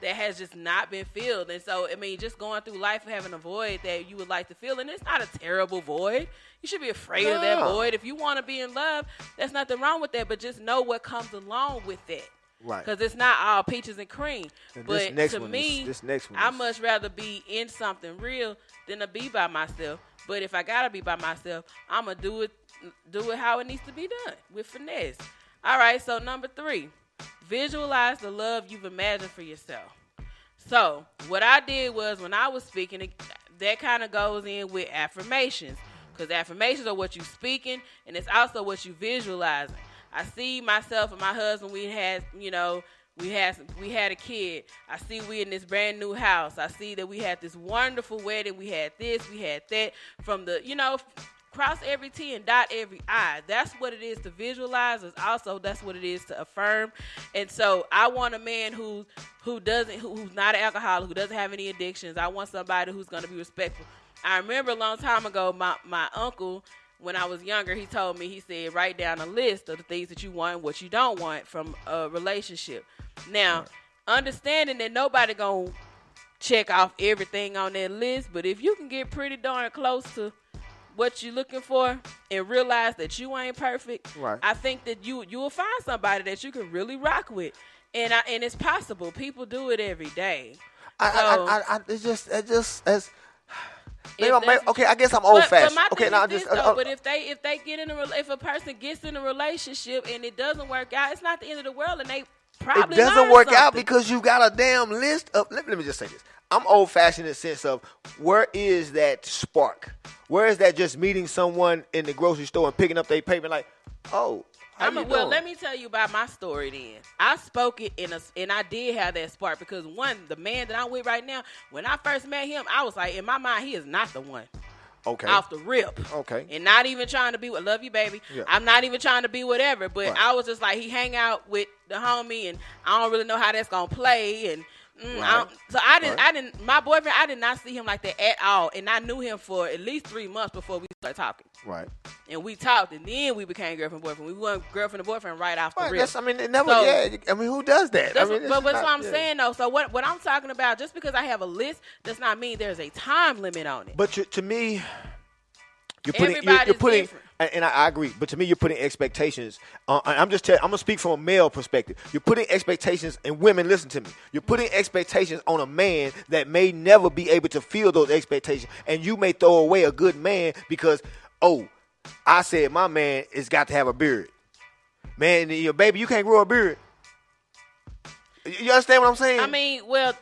Speaker 8: That has just not been filled. And so, just going through life having a void that you would like to fill, and it's not a terrible void. You should be afraid of that void. If you want to be in love, there's nothing wrong with that, but just know what comes along with that.
Speaker 9: Right.
Speaker 8: Because it's not all peaches and cream.
Speaker 9: And
Speaker 8: but to me, I much rather be in something real than to be by myself. But if I got to be by myself, I'm going to do it how it needs to be done, with finesse. All right, so number 3. Visualize the love you've imagined for yourself. So what I did was when I was speaking, that kind of goes in with affirmations because affirmations are what you're speaking and it's also what you visualizing. I see myself and my husband. We had a kid. I see we in this brand new house. I see that we had this wonderful wedding. We had this, we had that from the,
Speaker 6: cross every T and dot every I. That's what it is to visualize. Is also that's what it is to affirm. And so I want a man who's not an alcoholic, who doesn't have any addictions. I want somebody who's going to be respectful. I remember a long time ago, my uncle, when I was younger, he told me, he said, write down a list of the things that you want and what you don't want from a relationship. Now, understanding that nobody going to check off everything on that list, but if you can get pretty darn close to what you're looking for and realize that you ain't perfect,
Speaker 9: right,
Speaker 6: I think that you will find somebody that you can really rock with. And it's possible. People do it every day.
Speaker 9: It's just as okay, I guess I'm old fashioned. Okay, now just
Speaker 6: but if they get in if a person gets in a relationship and it doesn't work out, it's not the end of the world, and they probably
Speaker 9: it doesn't work
Speaker 6: something.
Speaker 9: out because you got a damn list of. Let me just say this. I'm old fashioned in the sense of where is that spark? Where is that just meeting someone in the grocery store and picking up their paper like, oh.
Speaker 6: Well, let me tell you about my story then. I spoke it and I did have that spark because the man that I'm with right now, when I first met him, I was like, in my mind, he is not the one.
Speaker 9: Okay.
Speaker 6: Off the rip.
Speaker 9: Okay.
Speaker 6: And not even trying to be with, love you, baby. Yeah. I'm not even trying to be whatever, but right. I was just like, he hang out with the homie and I don't really know how that's going to play. And right. My boyfriend, I did not see him like that at all. And I knew him for at least 3 months before we started talking.
Speaker 9: Right.
Speaker 6: And we talked, and then we became girlfriend and boyfriend. We weren't girlfriend and boyfriend right off the rip.
Speaker 9: It never. So, yeah. I mean, who does that?
Speaker 6: That's what I'm saying though. So what I'm talking about, just because I have a list, does not mean there's a time limit on it.
Speaker 9: But to me, you're putting, and I agree. But to me, you're putting expectations. I'm gonna speak from a male perspective. You're putting expectations, and women, listen to me. You're putting expectations on a man that may never be able to feel those expectations, and you may throw away a good man because, I said my man has got to have a beard. Man, your baby, you can't grow a beard. You understand what I'm saying?
Speaker 6: I mean, well,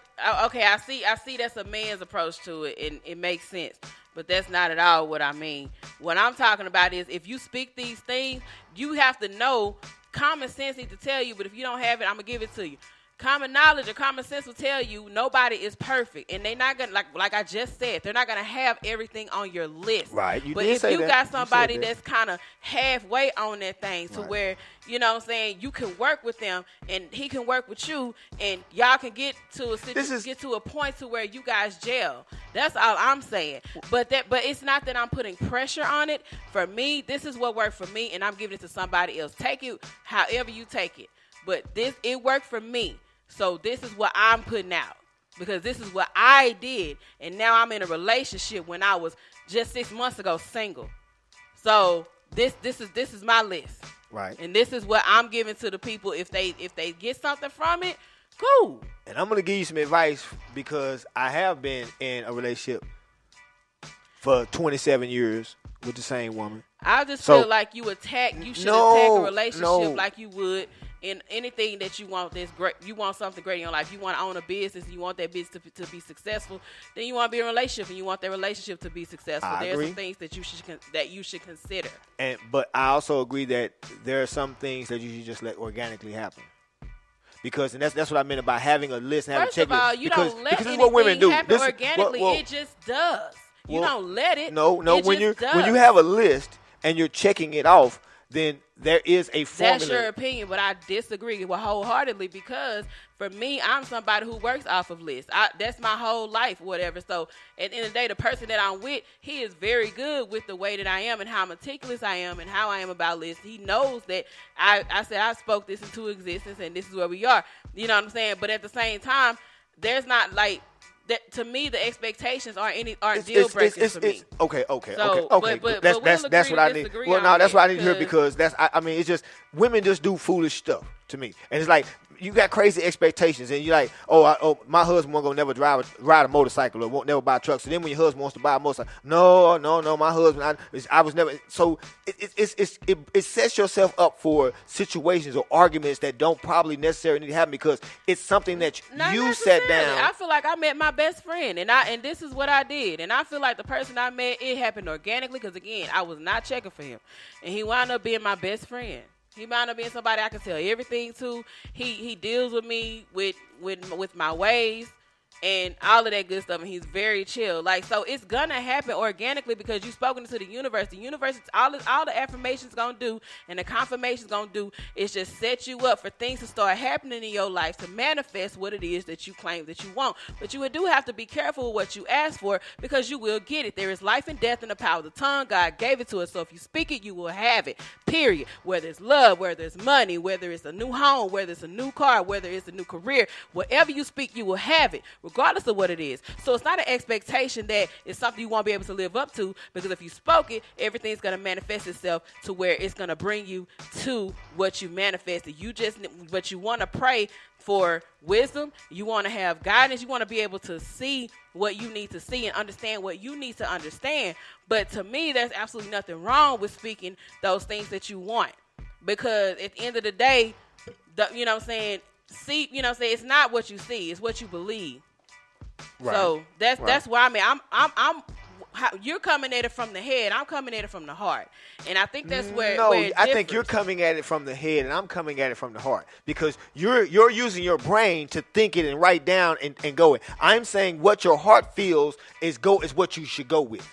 Speaker 6: okay, I see that's a man's approach to it, and it makes sense. But that's not at all what I mean. What I'm talking about is if you speak these things, you have to know. Common sense needs to tell you, but if you don't have it, I'm going to give it to you. Common knowledge or common sense will tell you nobody is perfect, and they're not gonna like I just said, they're not gonna have everything on your list.
Speaker 9: Right.
Speaker 6: But if you got somebody that's kind of halfway on that thing to where, you know what I'm saying, you can work with them and he can work with you, and y'all can get to a point to where you guys gel. That's all I'm saying. But it's not that I'm putting pressure on it. For me, this is what worked for me, and I'm giving it to somebody else. Take it however you take it. But it worked for me. So this is what I'm putting out because this is what I did. And now I'm in a relationship when I was just 6 months ago single. So this is my list.
Speaker 9: Right.
Speaker 6: And this is what I'm giving to the people. If they get something from it, cool.
Speaker 9: And I'm going to give you some advice because I have been in a relationship for 27 years with the same woman.
Speaker 6: I just feel like you should attack a relationship like you would in anything that you want that's great. You want something great in your life. You want to own a business. You want that business to be successful. Then you want to be in a relationship, and you want that relationship to be successful. There's some things that you should consider.
Speaker 9: But I also agree that there are some things that you should just let organically happen. Because that's what I meant about having a list and having a checklist.
Speaker 6: First of all, you don't let anything happen organically. It just does. You don't let it.
Speaker 9: No. When you have a list and you're checking it off, then there is a formula.
Speaker 6: That's your opinion, but I disagree wholeheartedly because for me, I'm somebody who works off of lists. That's my whole life, whatever. So at the end of the day, the person that I'm with, he is very good with the way that I am and how meticulous I am and how I am about lists. He knows that I said I spoke this into existence and this is where we are. You know what I'm saying? But at the same time, there's not like that. To me, the expectations aren't deal breakers for me.
Speaker 9: Okay.
Speaker 6: But
Speaker 9: that's what I need. Well, no, that's what I need to hear because it's just women just do foolish stuff to me, and it's like you got crazy expectations, and you're like, my husband won't go never ride a motorcycle or won't never buy a truck. So then when your husband wants to buy a motorcycle, no, my husband, I was never. So it sets yourself up for situations or arguments that don't probably necessarily need to happen because it's something that you sat down.
Speaker 6: I feel like I met my best friend, and this is what I did, and I feel like the person I met, it happened organically because again, I was not checking for him, and he wound up being my best friend. He might not be somebody I can tell everything to. He deals with me with my ways. and all of that good stuff, and he's very chill. Like, so it's gonna happen organically because you've spoken to the universe. The universe, all the affirmations gonna do and the confirmations gonna do is just set you up for things to start happening in your life to manifest what it is that you claim that you want. But you do have to be careful with what you ask for because you will get it. There is life and death in the power of the tongue. God gave it to us, so if you speak it, you will have it. Period. Whether it's love, whether it's money, whether it's a new home, whether it's a new car, whether it's a new career, whatever you speak, you will have it, regardless of what it is. So it's not an expectation that it's something you won't be able to live up to, because if you spoke it, everything's going to manifest itself to where it's going to bring you to what you manifested. But you want to pray for wisdom. You want to have guidance. You want to be able to see what you need to see and understand what you need to understand. But to me, there's absolutely nothing wrong with speaking those things that you want, because at the end of the day, you know what I'm saying, see, you know what I'm saying, it's not what you see, it's what you believe. Right. So that's why I'm you're coming at it from the head, I'm coming at it from the heart. And I think that's where
Speaker 9: I think you're coming at it from the head and I'm coming at it from the heart, because you're using your brain to think it and write down and go it. I'm saying what your heart feels is what you should go with.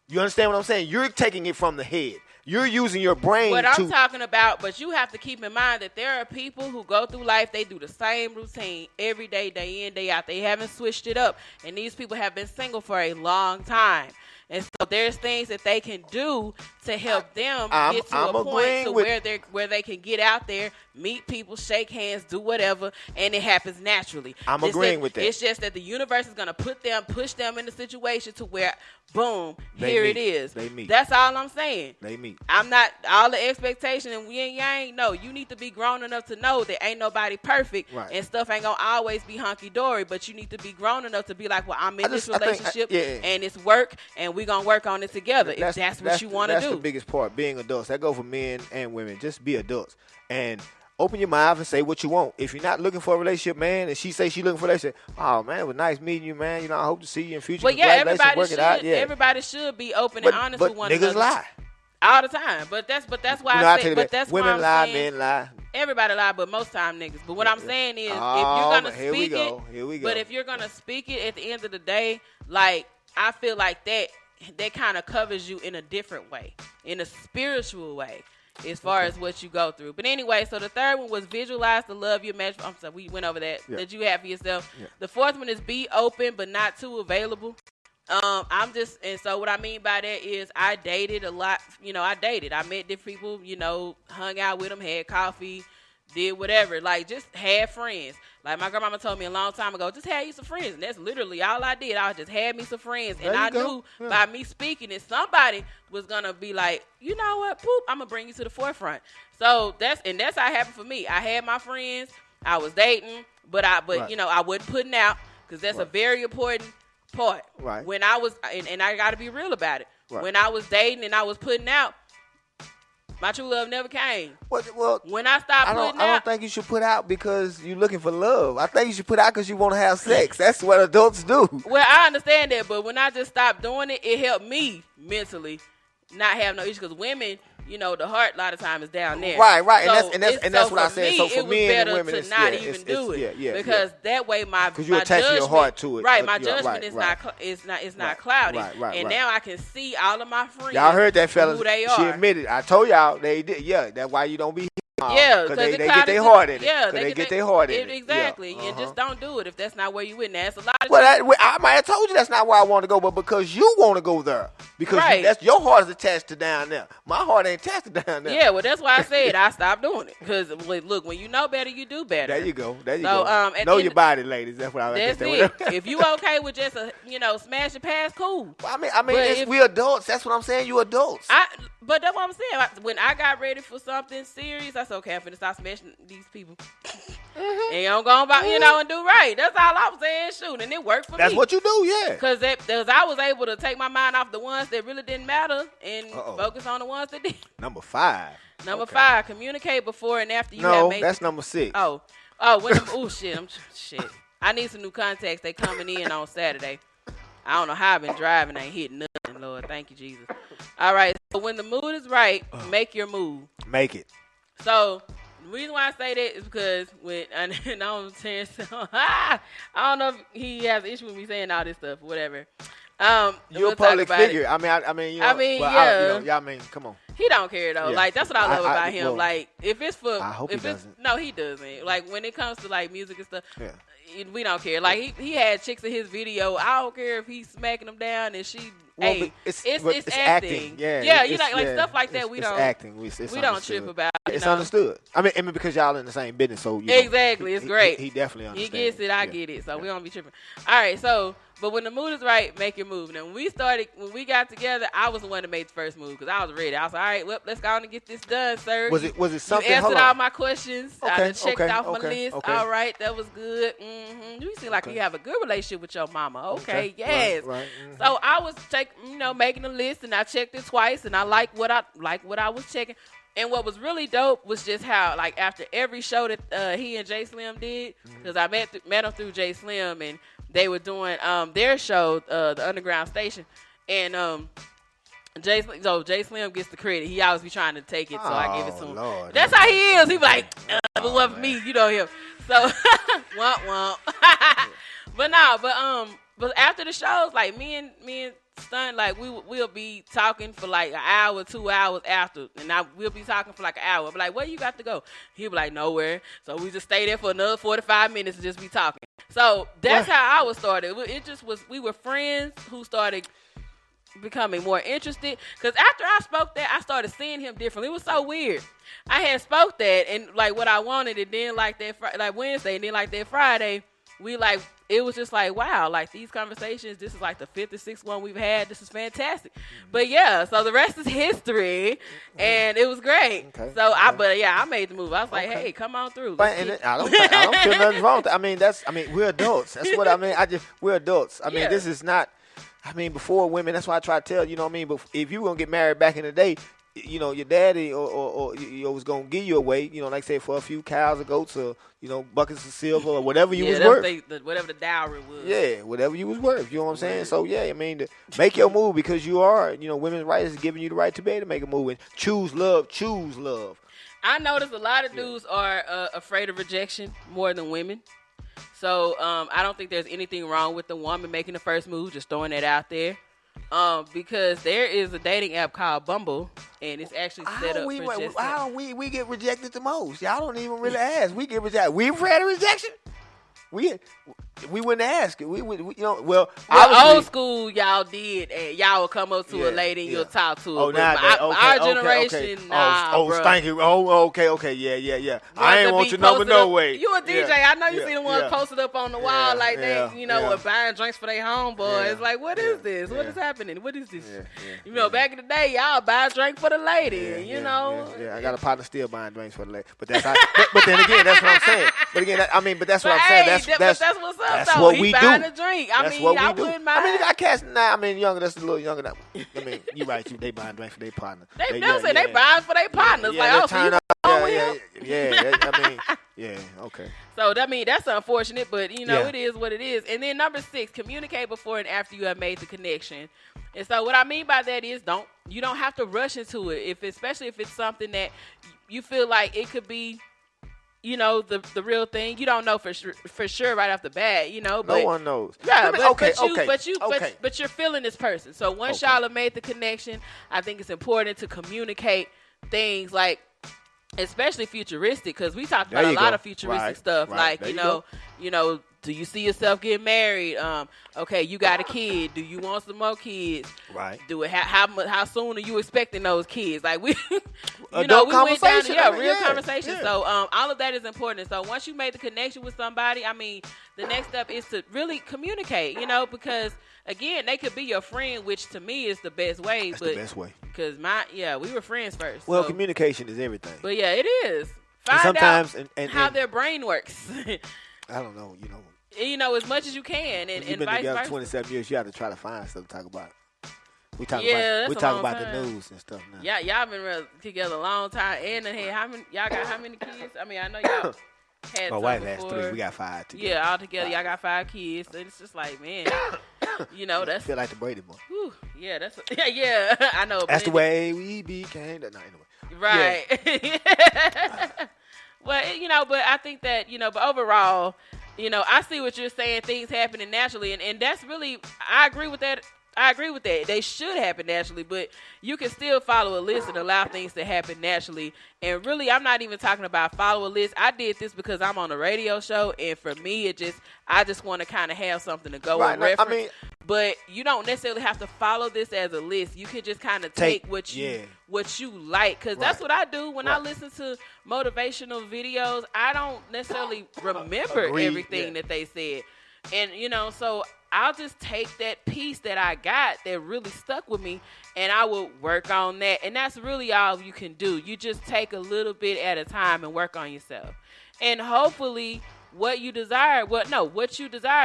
Speaker 9: You understand what I'm saying? You're taking it from the head. You're using your brain
Speaker 6: I'm talking about, but you have to keep in mind that there are people who go through life, they do the same routine every day, day in, day out. They haven't switched it up. And these people have been single for a long time. And so there's things that they can do to help them get to a point to where they can get out there, meet people, shake hands, do whatever, and it happens naturally.
Speaker 9: I'm agreeing with that.
Speaker 6: It's just that the universe is going to push them in the situation to where, boom, here it is.
Speaker 9: They meet.
Speaker 6: That's all I'm saying.
Speaker 9: They meet.
Speaker 6: I'm not all the expectation and yin yang. No, you need to be grown enough to know that ain't nobody perfect, and stuff ain't gonna always be hunky dory. But you need to be grown enough to be like, well, I'm in this relationship and it's work, and we gonna work on it together. If that's what you want to do.
Speaker 9: That's the biggest part. Being adults. That go for men and women. Just be adults and open your mouth and say what you want. If you're not looking for a relationship, man, and she say she looking for a relationship, oh man, it was nice meeting you, man. You know, I hope to see you in future.
Speaker 6: But yeah, everybody should be open and honest with one another.
Speaker 9: But niggas lie
Speaker 6: all the time. But that's why I say. But that's
Speaker 9: women lie, men lie.
Speaker 6: Everybody lie, but most time niggas. But what I'm saying is, if you're gonna speak it,
Speaker 9: here we go.
Speaker 6: But if you're gonna speak it, at the end of the day, like I feel like that kind of covers you in a different way, in a spiritual way, as far as what you go through. But anyway, so the third one was visualize the love you imagine. I'm sorry, we went over that you have for yourself. Yeah. The fourth one is be open but not too available. And so what I mean by that is I dated a lot. You know, I met different people, you know, hung out with them, had coffee, did whatever, like just had friends. Like my grandmama told me a long time ago, just have you some friends. And that's literally all I did. I just had me some friends. And I knew by me speaking it, somebody was going to be like, you know what, poop, I'm going to bring you to the forefront. So that's how it happened for me. I had my friends. I was dating, but you know, I wasn't putting out, because that's a very important part.
Speaker 9: Right. When
Speaker 6: I was, and I got to be real about it.
Speaker 9: Right.
Speaker 6: When I was dating and I was putting out, my true love never came.
Speaker 9: Well,
Speaker 6: when I stopped putting out,
Speaker 9: I don't think you should put out because you're looking for love. I think you should put out because you want to have sex. That's what adults do.
Speaker 6: Well, I understand that, but when I just stopped doing it, it helped me mentally not have no issues, because women, you know, the heart a lot of times is down there.
Speaker 9: Right.
Speaker 6: So
Speaker 9: and that's what I said. So for men and women,
Speaker 6: it's better to not even do it, because that way because you're
Speaker 9: attaching your heart to it.
Speaker 6: Right, my judgment is not cloudy.
Speaker 9: Right.
Speaker 6: Now I can see all of my friends.
Speaker 9: Y'all heard that, fellas?
Speaker 6: Who they are.
Speaker 9: She admitted. I told y'all they did. Yeah, that's why you don't be.
Speaker 6: Yeah,
Speaker 9: because they get their heart in it.
Speaker 6: Yeah,
Speaker 9: they get their heart in it.
Speaker 6: Exactly. And just don't do it if that's not where you in. That's a lot of
Speaker 9: I might have told you that's not where I want to go, but because you want to go there. Because that's your heart is attached to down there. My heart ain't attached to down there.
Speaker 6: Yeah, well, that's why I said I stopped doing it. Because, look, when you know better, you do better.
Speaker 9: There you go. Know your body, ladies. That's what I
Speaker 6: like to say. That's it. If you okay with just smash and pass, cool.
Speaker 9: Well, I mean, we adults. That's what I'm saying. You adults.
Speaker 6: But that's what I'm saying. When I got ready for something serious, I said, okay, I'm finna stop smashing these people. And I'm going about, and do right. That's all I'm saying. Shoot, and it worked for me.
Speaker 9: That's what you do, yeah.
Speaker 6: Because I was able to take my mind off the ones that really didn't matter and focus on the ones that did.
Speaker 9: Number 5.
Speaker 6: Number 5, communicate before and after you have made.
Speaker 9: No, that's number 6.
Speaker 6: Shit. I need some new contacts. They coming in on Saturday. I don't know how I've been driving. I ain't hitting nothing, Lord. Thank you, Jesus. All right. So when the mood is right, make your move.
Speaker 9: Make it.
Speaker 6: So The reason why I say that is because when I don't saying I don't know if he has an issue with me saying all this stuff or whatever.
Speaker 9: You're a public figure. I mean, you know,
Speaker 6: yeah.
Speaker 9: I mean, come on.
Speaker 6: He don't care though.
Speaker 9: Yeah.
Speaker 6: Like that's what I love about him.
Speaker 9: Well,
Speaker 6: like if it's for,
Speaker 9: I hope
Speaker 6: if
Speaker 9: he
Speaker 6: it's
Speaker 9: doesn't.
Speaker 6: no, he doesn't. Like when it comes to like music and stuff,
Speaker 9: Yeah.
Speaker 6: we don't care. Like he had chicks in his video. I don't care if he's smacking them down and she.
Speaker 9: Well,
Speaker 6: hey,
Speaker 9: it's
Speaker 6: acting.
Speaker 9: Yeah,
Speaker 6: you like stuff like that. We don't
Speaker 9: acting. We
Speaker 6: don't trip about.
Speaker 9: It's understood. I mean, because y'all in the same business, so you
Speaker 6: exactly, it's great.
Speaker 9: He definitely understands.
Speaker 6: He gets it. I get it. So we don't be tripping. All right. So, but when the mood is right, make your move. Now, when we got together, I was the one that made the first move because I was ready. I was like, all right, well, let's go on and get this done, sir.
Speaker 9: Was it something?
Speaker 6: You answered all my questions.
Speaker 9: Okay,
Speaker 6: I checked off my list.
Speaker 9: Okay.
Speaker 6: All right, that was good. Mm-hmm. You seem like you have a good relationship with your mama. Okay, yes.
Speaker 9: Right. Mm-hmm.
Speaker 6: So I was making a list, and I checked it twice, and I like what I was checking. And what was really dope was just how, like, after every show that he and Jay Slim did, because I met him through Jay Slim, and they were doing their show, the Underground Station, and Jay Slim gets the credit. He always be trying to take it, so I give it to him.
Speaker 9: Lord.
Speaker 6: That's how he is. He be like, if it wasn't me, you know him. So, womp womp. But after the shows, like me and Stun, like we'll be talking for like an hour, 2 hours after, and we'll be talking for like an hour. I'll be like, where you got to go? He'll be like, nowhere. So we just stay there for another 45 minutes and just be talking. So that's how I was started. It just was, we were friends who started becoming more interested. Because after I spoke that, I started seeing him differently. It was so weird. I had spoke that and like what I wanted, and then like that like Wednesday, and then like that Friday, it was just like, wow, like these conversations, this is like the 5th or 6th one we've had. This is fantastic. But yeah, so the rest is history, and it was great. Okay. So I made the move. I was like, hey, come on through.
Speaker 9: And I don't feel nothing wrong with that. We're adults. That's what I mean. We're adults. This is not, before women, that's why I try to tell, you know what I mean? But if you were going to get married back in the day, you know, your daddy or was going to give you away, you know, like say for a few cows or goats or, you know, buckets of silver or whatever you was worth.
Speaker 6: Whatever the dowry was.
Speaker 9: Yeah, whatever you was worth. You know what I'm saying? So, yeah, to make your move because you are, you know, women's rights is giving you the right to be able to make a move and choose love.
Speaker 6: I noticed a lot of dudes are afraid of rejection more than women. So, I don't think there's anything wrong with the woman making the first move, just throwing that out there. Because there is a dating app called Bumble, and it's actually set up for just...
Speaker 9: How we get rejected the most? Y'all don't even really ask. We get rejected. We afraid of rejection? We wouldn't ask it. We you know, well
Speaker 6: old school y'all did, and y'all would come up to a lady and you'll talk to her. Our generation, nah,
Speaker 9: bro. Okay. Yeah. I ain't want your number no way.
Speaker 6: You a DJ? I know you see the ones posted up on the wall like they, you know, were buying drinks for their homeboys. Like, what is this? What is happening? What is this? You know, back in the day, y'all buy a drink for the lady. You know.
Speaker 9: Yeah, I got a partner still buying drinks for the lady, but that's but then again, that's what I'm saying. But again, but that's what I'm saying. That's
Speaker 6: what's up.
Speaker 9: That's
Speaker 6: though.
Speaker 9: what
Speaker 6: he
Speaker 9: we do.
Speaker 6: Buying a drink. I wouldn't mind.
Speaker 9: You got cats now. Younger. That's a little younger. You're right. They buying drinks for their partner.
Speaker 6: They buying for their partners.
Speaker 9: Okay.
Speaker 6: So that's unfortunate, but it is what it is. And then number 6, communicate before and after you have made the connection. And so what I mean by that is you don't have to rush into it, especially if it's something that you feel like it could be. You know, the real thing. You don't know for sure right off the bat, you know. But,
Speaker 9: no one knows.
Speaker 6: Yeah, but you're feeling this person. So once y'all have made the connection, I think it's important to communicate things like, especially futuristic, because we talked about a lot of futuristic stuff. Right. Like, you know, do you see yourself getting married? Okay, you got a kid. Do you want some more kids?
Speaker 9: Right.
Speaker 6: Do it. How soon are you expecting those kids? Like we, we went
Speaker 9: down
Speaker 6: real conversation. Yeah. So all of that is important. So once you made the connection with somebody, the next step is to really communicate. You know, because again, they could be your friend, which to me is the best way.
Speaker 9: That's the best way.
Speaker 6: Because we were friends first.
Speaker 9: Well, communication is everything.
Speaker 6: But yeah, it is. Find out how their brain works.
Speaker 9: I don't know,
Speaker 6: as much as you can, and
Speaker 9: you've been
Speaker 6: vice
Speaker 9: together
Speaker 6: versa.
Speaker 9: 27 years. You have to try to find stuff to talk about. We talk about the news and stuff now.
Speaker 6: Yeah, y'all been together a long time. And y'all got how many kids? I know y'all had.
Speaker 9: My wife has 3. We got 5 together.
Speaker 6: Yeah, all together, y'all got 5 kids. And it's just like, man, that's.
Speaker 9: I feel like the Brady boy.
Speaker 6: Whew, yeah, yeah. I know.
Speaker 9: That's the way we became. No, anyway.
Speaker 6: Right.
Speaker 9: Yeah.
Speaker 6: Well, you know, but I think that, you know, but overall, you know, I see what you're saying, things happening naturally, and that's really, I agree with that. They should happen naturally, but you can still follow a list and allow things to happen naturally. And really, I'm not even talking about follow a list. I did this because I'm on a radio show, and for me, I just want to kind of have something to go and reference. I mean, but you don't necessarily have to follow this as a list. You can just kind of take what you like, because that's what I do when I listen to motivational videos. I don't necessarily remember everything that they said, and you know, so I'll just take that piece that I got that really stuck with me, and I will work on that. And that's really all you can do. You just take a little bit at a time and work on yourself. And hopefully what you desire,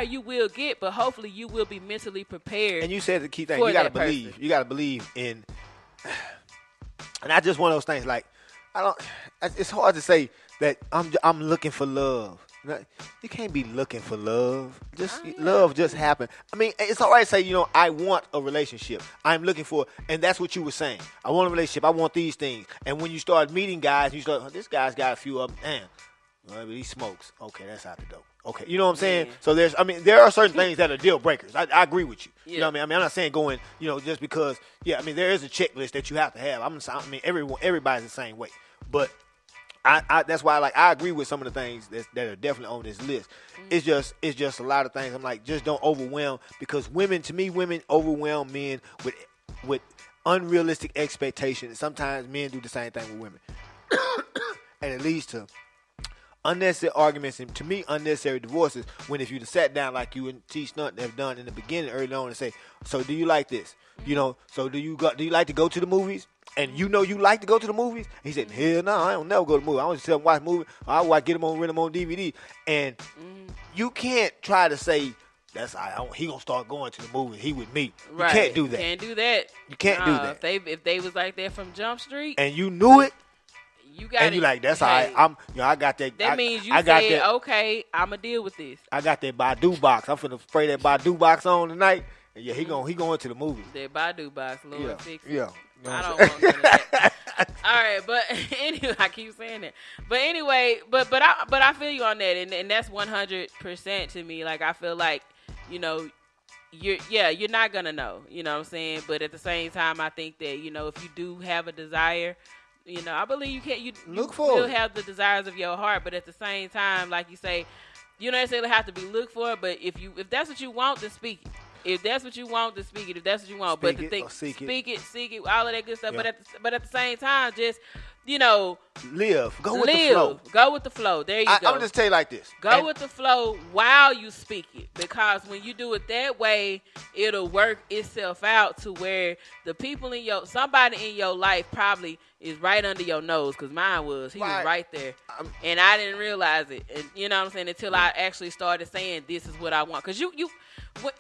Speaker 6: you will get, but hopefully you will be mentally prepared. And
Speaker 9: you said the key thing, you got to believe. You got to believe in, and that's just one of those things, like, it's hard to say that I'm looking for love. You can't be looking for love. Love just happened. I mean, it's all right to say, you know, I want a relationship. I'm looking for, and that's what you were saying. I want a relationship. I want these things. And when you start meeting guys, you start, this guy's got a few of them. Damn, well, he smokes. Okay, that's out the door. Okay, you know what I'm saying? So there are certain things that are deal breakers. I agree with you. Yeah. You know what I mean? I'm not saying going, you know, just because. Yeah, I mean, there is a checklist that you have to have. Everybody's the same way, but. That's why I agree with some of the things that are definitely on this list. Mm-hmm. It's just a lot of things. I'm like, just don't overwhelm, because women overwhelm men with unrealistic expectations. Sometimes men do the same thing with women, and it leads to unnecessary arguments and, to me, unnecessary divorces. When if you sat down like you and T. Stunt have done in the beginning early on and say, so do you like this? You know, so do you like to go to the movies? And you know you like to go to the movies? He said, hell no, I don't never go to the movie. I want to sit and watch movies. I get them on, rent them on DVD. And you can't try to say, he going to start going to the movies. He with me. Right. You can't do that.
Speaker 6: Can't do that.
Speaker 9: You can't do that.
Speaker 6: If they was like that from Jump Street.
Speaker 9: And you knew it.
Speaker 6: You got
Speaker 9: and you like, that's all right. I got that.
Speaker 6: That means you said, okay, I'm going to deal with this.
Speaker 9: I got that Badu box. I'm finna spray that Badu box on tonight. And yeah, he going to the movies.
Speaker 6: That Badu box, Lord fix it.
Speaker 9: Yeah.
Speaker 6: I don't want none of that. All right, but anyway, I keep saying that. But anyway, but I feel you on that, and that's 100% to me. Like, I feel like, you know, you're not gonna know, you know what I'm saying? But at the same time, I think that, you know, if you do have a desire, you know, I believe you will have the desires of your heart. But at the same time, like you say, you don't necessarily have to be looked for. But if that's what you want, then speak it. If that's what you want, then speak it. If that's what you want, seek it, all of that good stuff. Yeah. But at the same time, just, you know,
Speaker 9: Go with the flow.
Speaker 6: There you go.
Speaker 9: I'm just tell you like this.
Speaker 6: Go with the flow while you speak it, because when you do it that way, it'll work itself out to where the people somebody in your life probably is right under your nose, because mine was. He was right there, and I didn't realize it. And you know what I'm saying, until I actually started saying, this is what I want. Because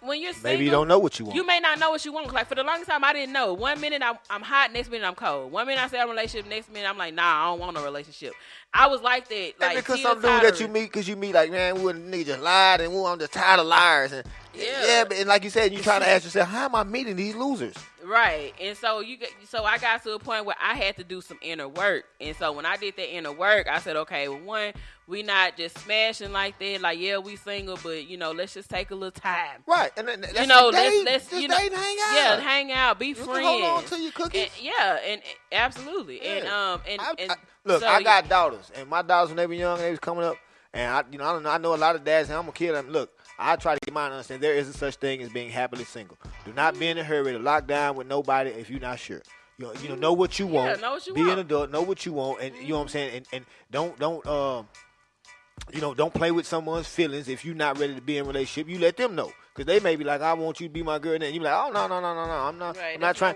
Speaker 6: when you're single,
Speaker 9: maybe you don't know what you want.
Speaker 6: You may not know what you want. Like, for the longest time, I didn't know. 1 minute I'm hot, next minute I'm cold. 1 minute I say I'm in a relationship, next minute I'm like, nah, I don't want no relationship. I was like that. Like,
Speaker 9: because some dude that you meet, because you meet like, man, we nigga just lied, and I'm just tired of liars. And and like you said, you try to ask yourself, how am I meeting these losers?
Speaker 6: Right. And so I got to a point where I had to do some inner work. And so when I did that inner work, I said, okay, well, one, we not just smashing like that. Like, yeah, we single, but, you know, let's just take a little time.
Speaker 9: Right. And then
Speaker 6: let's hang
Speaker 9: out.
Speaker 6: Yeah, hang out, be friends.
Speaker 9: Hold on to your cookies.
Speaker 6: And absolutely.
Speaker 9: Yeah. Look, I got daughters, and my daughters, when they were young, they was coming up, and I know a lot of dads, and I'm gonna kill them. Look, I try to get mine to understand there isn't such thing as being happily single. Do not be in a hurry to lock down with nobody if you're not sure. You know what you want. Be an adult, know what you want, and you know what I'm saying. And don't play with someone's feelings if you're not ready to be in a relationship. You let them know, because they may be like, I want you to be my girl, and you be like, oh no, I'm not.
Speaker 6: Right,
Speaker 9: I'm not trying.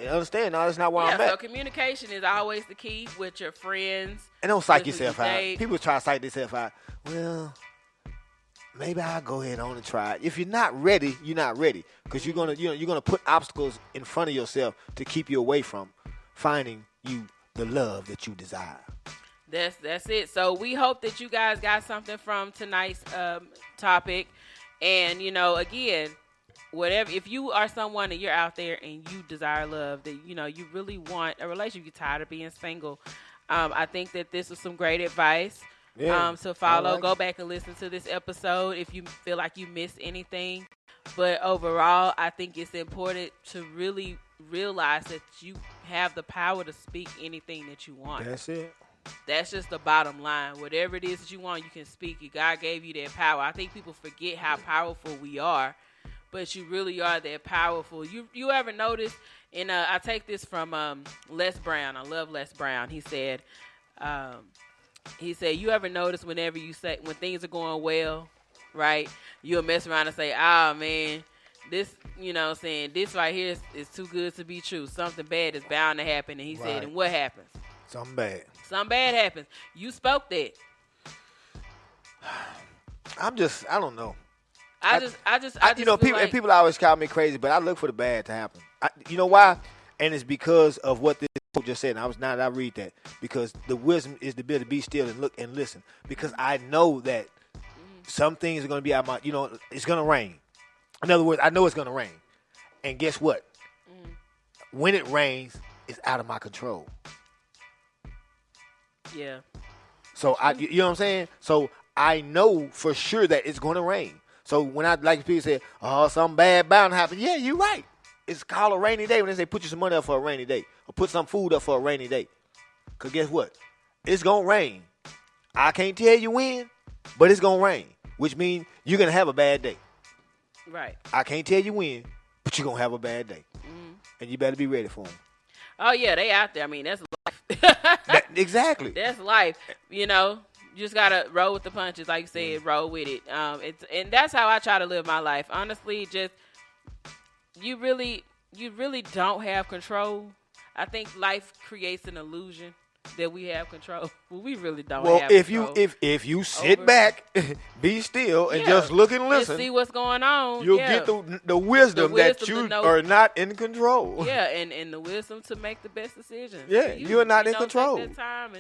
Speaker 9: Understand? No, that's not where I'm at.
Speaker 6: So communication is always the key with your friends.
Speaker 9: And don't psych yourself out. People try to psych themselves out. Well, maybe I'll go ahead on and try it. If you're not ready, you're not ready, because you're gonna put obstacles in front of yourself to keep you away from finding you the love that you desire.
Speaker 6: That's it. So we hope that you guys got something from tonight's topic. And, you know, again, whatever, if you are someone and you're out there and you desire love, that, you know, you really want a relationship, you're tired of being single, I think that this was some great advice to follow. Go back and listen to this episode if you feel like you missed anything. But overall, I think it's important to really realize that you have the power to speak anything that you want.
Speaker 9: That's it.
Speaker 6: That's just the bottom line. Whatever it is that you want, you can speak it. God gave you that power. I think people forget how powerful we are, but you really are that powerful. You ever notice, and I take this from Les Brown. I love Les Brown. He said, you ever notice whenever you say, when things are going well, right, you'll mess around and say, man, this, this right here is too good to be true. Something bad is bound to happen. And he said, and what happens?
Speaker 9: Something bad.
Speaker 6: Something bad happens. You spoke that.
Speaker 9: I don't know.
Speaker 6: I just
Speaker 9: people always call me crazy, but I look for the bad to happen. You know why? And it's because of what this quote just said. And I read that because the wisdom is the ability to be still and look and listen. Because I know that some things are going to be out my, it's going to rain. In other words, I know it's going to rain. And guess what? When it rains, it's out of my control.
Speaker 6: Yeah.
Speaker 9: So you know what I'm saying? So I know for sure that it's going to rain. So when people say, something bad bound to happen. Yeah, you're right. It's called a rainy day when they say put you some money up for a rainy day or put some food up for a rainy day. Because guess what? It's going to rain. I can't tell you when, but it's going to rain, which means you're going to have a bad day.
Speaker 6: Right.
Speaker 9: I can't tell you when, but you're going to have a bad day. Mm-hmm. And you better be ready for them.
Speaker 6: Oh, yeah, they out there. I mean, that's life.
Speaker 9: Exactly.
Speaker 6: That's life. You just got to roll with the punches, like you said, roll with it. And that's how I try to live my life. Honestly, just you really don't have control. I think life creates an illusion that we have control. Well, we really don't have control.
Speaker 9: If you sit back, be still, and just look and listen,
Speaker 6: and see what's going on,
Speaker 9: you'll get the wisdom that you are not in control.
Speaker 6: Yeah, and the wisdom to make the best decisions.
Speaker 9: Yeah, you're not in control.
Speaker 6: Take that time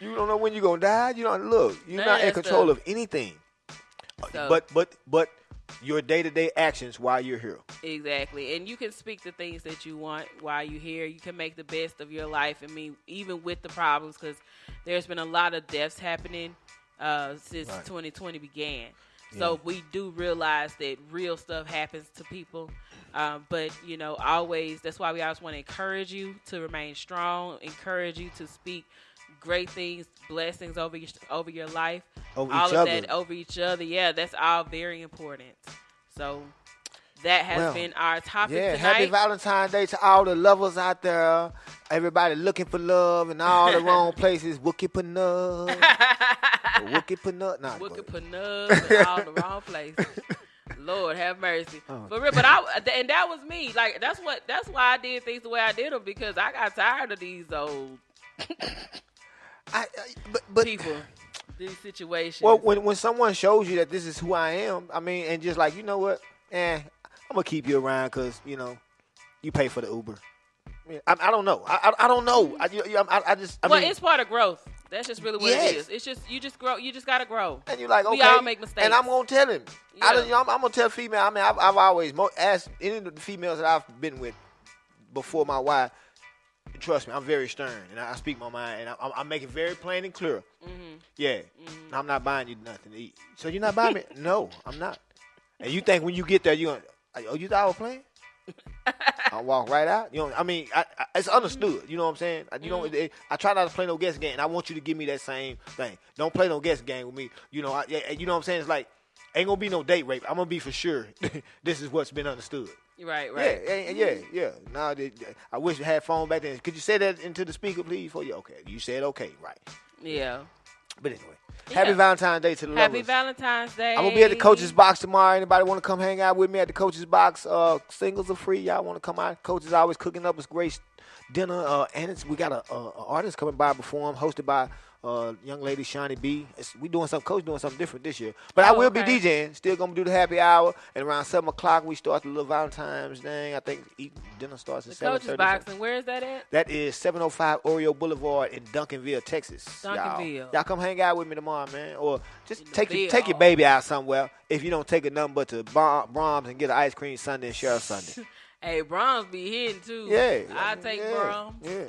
Speaker 9: you don't know when you're gonna die. You don't look. You're not in control of anything. So, but your day-to-day actions while you're here.
Speaker 6: Exactly. And you can speak the things that you want while you're here. You can make the best of your life. I mean, even with the problems, because there's been a lot of deaths happening since 2020 began. So we do realize that real stuff happens to people. But, always, that's why we always want to encourage you to remain strong, encourage you to speak great things, blessings over your life, over each other. Yeah, that's all very important. So that has been our topic tonight.
Speaker 9: Happy Valentine's Day to all the lovers out there. Everybody looking for love in all the wrong places. Wookie Panub. Wookie Panub. Nah,
Speaker 6: Wookie Panub in all the wrong places. Lord have mercy. For real, but and that was me. Like that's why I did things the way I did them, because I got tired of these old but people, these situations.
Speaker 9: Well, when someone shows you that this is who I am, I mean, and just like, you know what, I'm gonna keep you around because you pay for the Uber. I don't know. I don't know.
Speaker 6: It's part of growth. That's just really what it is. It's just you just grow. You just gotta grow.
Speaker 9: And you're like, okay.
Speaker 6: We all make mistakes.
Speaker 9: And I'm gonna tell him. Yeah. I'm gonna tell female. I mean, I've always asked any of the females that I've been with before my wife. Trust me, I'm very stern, and I speak my mind, and I make it very plain and clear. Mm-hmm. Yeah, I'm not buying you nothing to eat. So you're not buying me? No, I'm not. And you think when you get there, you're going, you thought I was playing? I'll walk right out. It's understood. You know what I'm saying? I try not to play no guessing game, and I want you to give me that same thing. Don't play no guessing game with me. You know what I'm saying? It's like, ain't going to be no date rape. I'm going to be for sure this is what's been understood.
Speaker 6: Right.
Speaker 9: Yeah. Now, I wish I had phone back then. Could you say that into the speaker, please? For you, okay. You said okay, right?
Speaker 6: Yeah.
Speaker 9: But anyway, happy Valentine's Day to the lovers.
Speaker 6: Happy Valentine's Day.
Speaker 9: I'm gonna be at the Coach's Box tomorrow. Anybody want to come hang out with me at the Coach's Box? Singles are free. Y'all want to come out? Coach is always cooking up a great dinner, and we got a artist coming by perform, hosted by young lady Shawnee B. Coach doing something different this year. But I will be DJing. Still gonna do the happy hour, and around 7:00 we start the little Valentine's thing. I think dinner starts at 7:30.
Speaker 6: The Coach's Box, and where is that at?
Speaker 9: That is 705 Oreo Boulevard in Duncanville, Texas. Y'all come hang out with me tomorrow, man. Or just take your baby out somewhere. If you don't take it nothing but to Brahms and get an ice cream sundae and share a sundae.
Speaker 6: Hey, Brahms be hitting too.
Speaker 9: Yeah.
Speaker 6: I take Brahms.
Speaker 9: Yeah.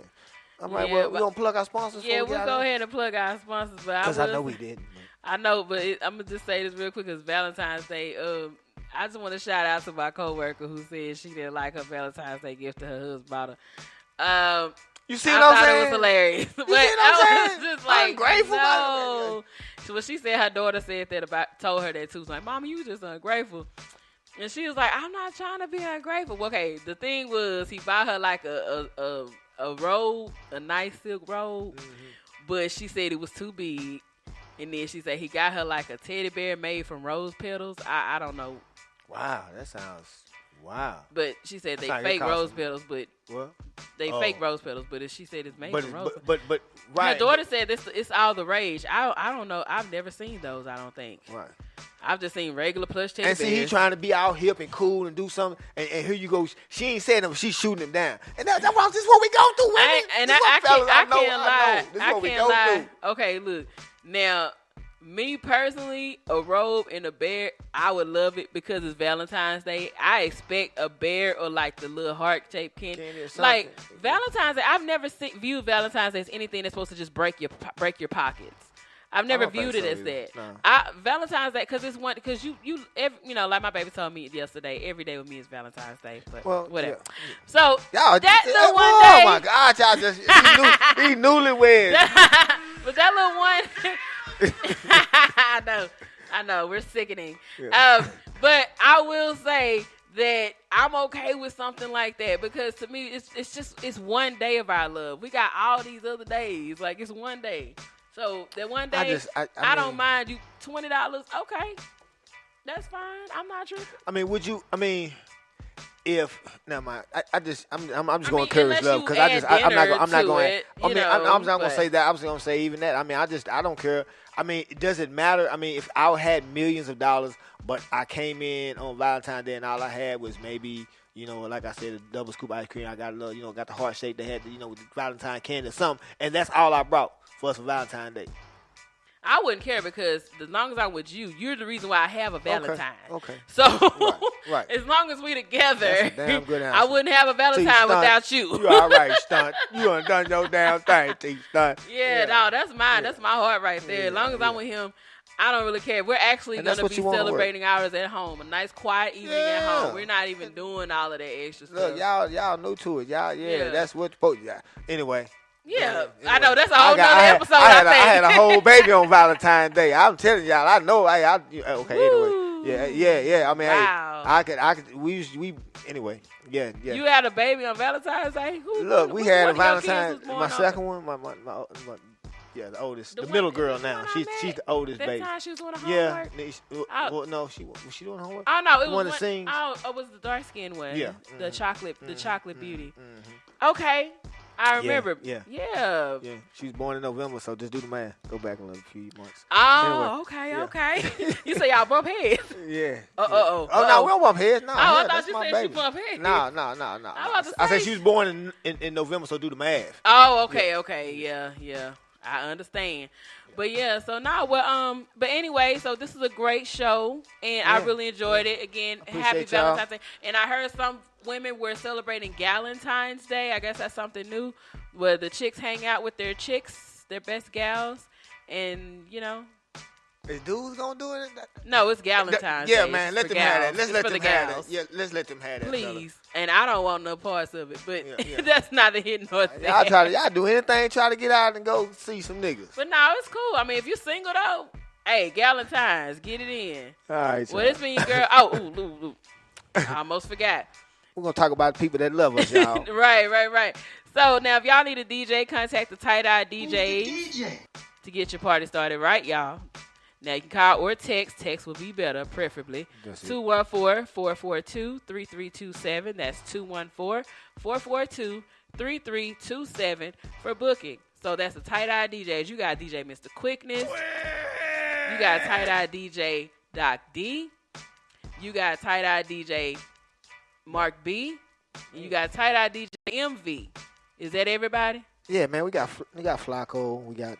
Speaker 9: All right, well, we're going to plug our sponsors.
Speaker 6: Yeah, we'll go ahead and plug our sponsors.
Speaker 9: Because I know we didn't.
Speaker 6: I know, but I'm going to just say this real quick because Valentine's Day, I just want to shout out to my coworker who said she didn't like her Valentine's Day gift to her husband bought her.
Speaker 9: You see what I'm saying?
Speaker 6: I thought it was hilarious.
Speaker 9: You see what I'm saying?
Speaker 6: Just like,
Speaker 9: ungrateful.
Speaker 6: No. So when she said her daughter said that told her that too. She was like, Mama, you just ungrateful. And she was like, I'm not trying to be ungrateful. Okay, the thing was he bought her like a robe, a nice silk robe, but she said it was too big. And then she said he got her like a teddy bear made from rose petals. I don't know.
Speaker 9: Wow, that sounds wow.
Speaker 6: But she said they fake rose petals, but
Speaker 9: what?
Speaker 6: They fake rose petals, but she said it's made from rose petals.
Speaker 9: But right.
Speaker 6: Her daughter said it's all the rage. I don't know. I've never seen those. I don't think.
Speaker 9: Right.
Speaker 6: I've just seen regular plush teddy
Speaker 9: bears. And see, he trying to be out hip and cool and do something, and here you go. She ain't saying nothing. She's shooting him down, and that's what we go through.
Speaker 6: I can't lie. Okay, look now. Me personally, a robe and a bear, I would love it because it's Valentine's Day. I expect a bear or like the little heart-shaped candy. Like Valentine's Day, I've never viewed Valentine's Day as anything that's supposed to just break your pockets. I've never viewed it as that. No. Valentine's Day, because it's one, because you know, like my baby told me yesterday, every day with me is Valentine's Day, but whatever. Yeah. So
Speaker 9: y'all,
Speaker 6: that little one day.
Speaker 9: Oh my God, y'all just he newlyweds.
Speaker 6: But that little one. I know, we're sickening.
Speaker 9: Yeah.
Speaker 6: But I will say that I'm okay with something like that because to me, it's one day of our love. We got all these other days, like it's one day. So that one day, I don't mind you $20. Okay, that's fine. I'm not tripping.
Speaker 9: I mean, would you? I mean. If never mind, I'm just going to encourage love because I'm not going. I'm not going to say that. I was going to say even that. I mean, I don't care. I mean, does it matter? I mean, if I had millions of dollars, but I came in on Valentine's Day and all I had was maybe, you know, like I said, a double scoop ice cream. I got a little, you know, got the heart shape. They had, the, you know, with the Valentine candy or something, and that's all I brought for us for Valentine's Day.
Speaker 6: I wouldn't care because as long as I'm with you, you're the reason why I have a Valentine.
Speaker 9: Okay.
Speaker 6: So
Speaker 9: right.
Speaker 6: As long as we together,
Speaker 9: that's a damn good answer.
Speaker 6: I wouldn't have a Valentine without you.
Speaker 9: You all right, stunt. You done done your damn thing, T-Stunt.
Speaker 6: Yeah, no, that's mine. Yeah. That's my heart right there. As long as I'm with him, I don't really care. We're actually going to be celebrating ours at home. A nice, quiet evening at home. We're not even doing all of that extra stuff.
Speaker 9: Look, y'all new to it. That's what supposed to. Anyway.
Speaker 6: Yeah, anyway, I know. That's a whole nother episode. I
Speaker 9: had a whole baby on Valentine's Day. I'm telling y'all, I know. Okay,
Speaker 6: Woo.
Speaker 9: Anyway. Yeah. I mean,
Speaker 6: wow.
Speaker 9: I could. We anyway. Yeah.
Speaker 6: You had a baby on Valentine's Day?
Speaker 9: Look, we had a Valentine's. My second one, my the oldest, the middle girl now. She's the oldest baby.
Speaker 6: That time she was doing homework?
Speaker 9: Yeah. Well, no, was she doing homework?
Speaker 6: Oh no, it was
Speaker 9: one.
Speaker 6: It was the dark skinned one.
Speaker 9: Yeah.
Speaker 6: The chocolate beauty. Okay. I remember.
Speaker 9: Yeah. She was born in November, so just do the math. Go back a few months.
Speaker 6: Oh, anyway, okay. You say y'all bump heads?
Speaker 9: Yeah.
Speaker 6: Oh,
Speaker 9: no, we don't bump heads. No.
Speaker 6: I thought you said she bump heads.
Speaker 9: No. I said she was born in November, so do the math.
Speaker 6: Oh, okay. Yeah. I understand. But yeah, so now but anyway, so this is a great show and I really enjoyed it. Again, happy Valentine's Day. And I heard some women were celebrating Galentine's Day. I guess that's something new where the chicks hang out with their chicks, their best gals, and you know.
Speaker 9: Is dudes gonna do it?
Speaker 6: No, it's Galentine's Day.
Speaker 9: Yeah, man, let them have that. Let's let them have that. Yeah, let's let them have that.
Speaker 6: Please. And I don't want no parts of it, but that's neither here nor there.
Speaker 9: Y'all do anything, try to get out and go see some niggas.
Speaker 6: But no, it's cool. I mean, if you're single though, hey, Galentine's, get it in.
Speaker 9: All right.
Speaker 6: Well, it's been your girl. Oh, I almost forgot.
Speaker 9: We're gonna talk about the people that love us, y'all.
Speaker 6: Right. So now, if y'all need a DJ, contact the Tight Eye DJ to get your party started, right, y'all? Now, you can call or text. Text will be better, preferably. 214-442-3327. That's 214-442-3327 for booking. So that's the Tight Eye DJs. You got DJ Mr. Quickness. You got Tight Eye DJ Doc D. You got Tight Eye DJ Mark B. You got Tight Eye DJ MV. Is that everybody?
Speaker 9: Yeah, man. We got Flacco. We got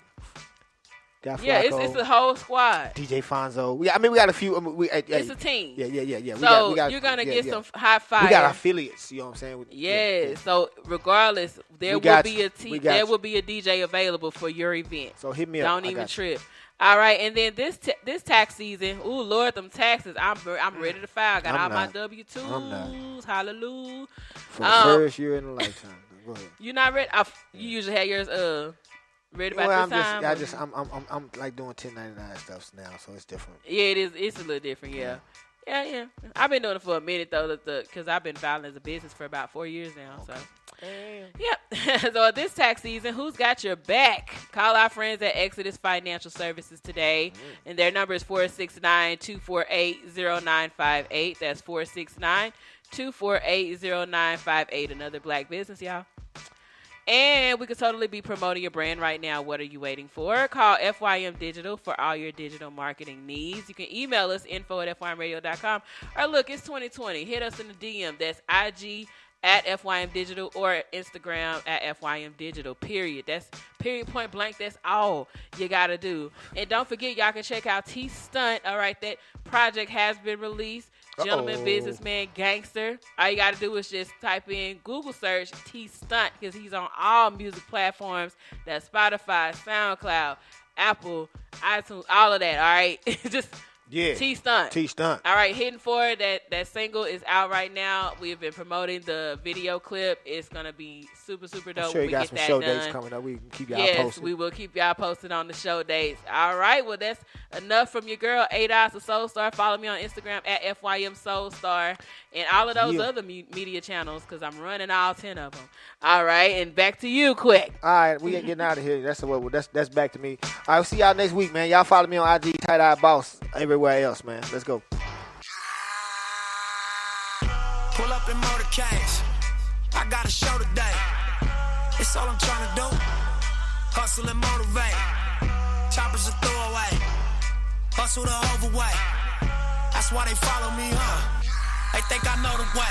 Speaker 6: it's a whole squad.
Speaker 9: DJ Fonzo. Yeah, I mean we got a few.
Speaker 6: It's a team.
Speaker 9: Yeah.
Speaker 6: So you're gonna get some high fire.
Speaker 9: We got affiliates. You know what I'm saying?
Speaker 6: Yeah. So regardless, there will be a team. There will be a DJ available for your event.
Speaker 9: So hit me up.
Speaker 6: Don't even trip. All right, and then this tax season, ooh, Lord, them taxes, I'm ready to file. Got all my W-2s, hallelujah.
Speaker 9: For the first year in a lifetime. Go ahead.
Speaker 6: You not ready? You usually have yours ready by this time?
Speaker 9: I'm like doing 1099 stuff now, so it's different.
Speaker 6: Yeah, it is. It's a little different, yeah. Yeah. I've been doing it for a minute though, because I've been filing as a business for about 4 years now. So, yep. So this tax season, who's got your back? Call our friends at Exodus Financial Services today, and their number is 469-248-0958. That's 469-248-0958. Another black business, y'all. And we could totally be promoting your brand right now. What are you waiting for? Call FYM Digital for all your digital marketing needs. You can email us, info@fymradio.com. Or look, it's 2020. Hit us in the DM. That's IG at FYM Digital or Instagram at FYM Digital, period. That's period, point blank. That's all you got to do. And don't forget, y'all can check out T-Stunt. All right, that project has been released. Gentleman, businessman, gangster. All you got to do is just type in Google search T-Stunt because he's on all music platforms. That's Spotify, SoundCloud, Apple, iTunes, all of that. All right, just T-Stunt. All right, Hidden For that single is out right now. We've been promoting the video clip. It's gonna be super dope.
Speaker 9: I'm sure you got some show dates coming up. We can keep y'all posted.
Speaker 6: Yes, we will keep y'all posted on the show dates. All right, well that's enough from your girl 8 Eyes of Soul Star. Follow me on Instagram at FYM Soul Star and all of those other media channels because I'm running all 10 of them. All right, and back to you, quick.
Speaker 9: All right, we ain't getting out of here. That's back to me. All right, we'll see y'all next week, man. Y'all follow me on IG, Tight Eye Boss, everywhere else, man. Let's go.
Speaker 7: Pull up in motorcades. I got a show today. It's all I'm trying to do. Hustle and motivate. Choppers a throwaway. Hustle the overweight. That's why they follow me, huh? They think I know the way.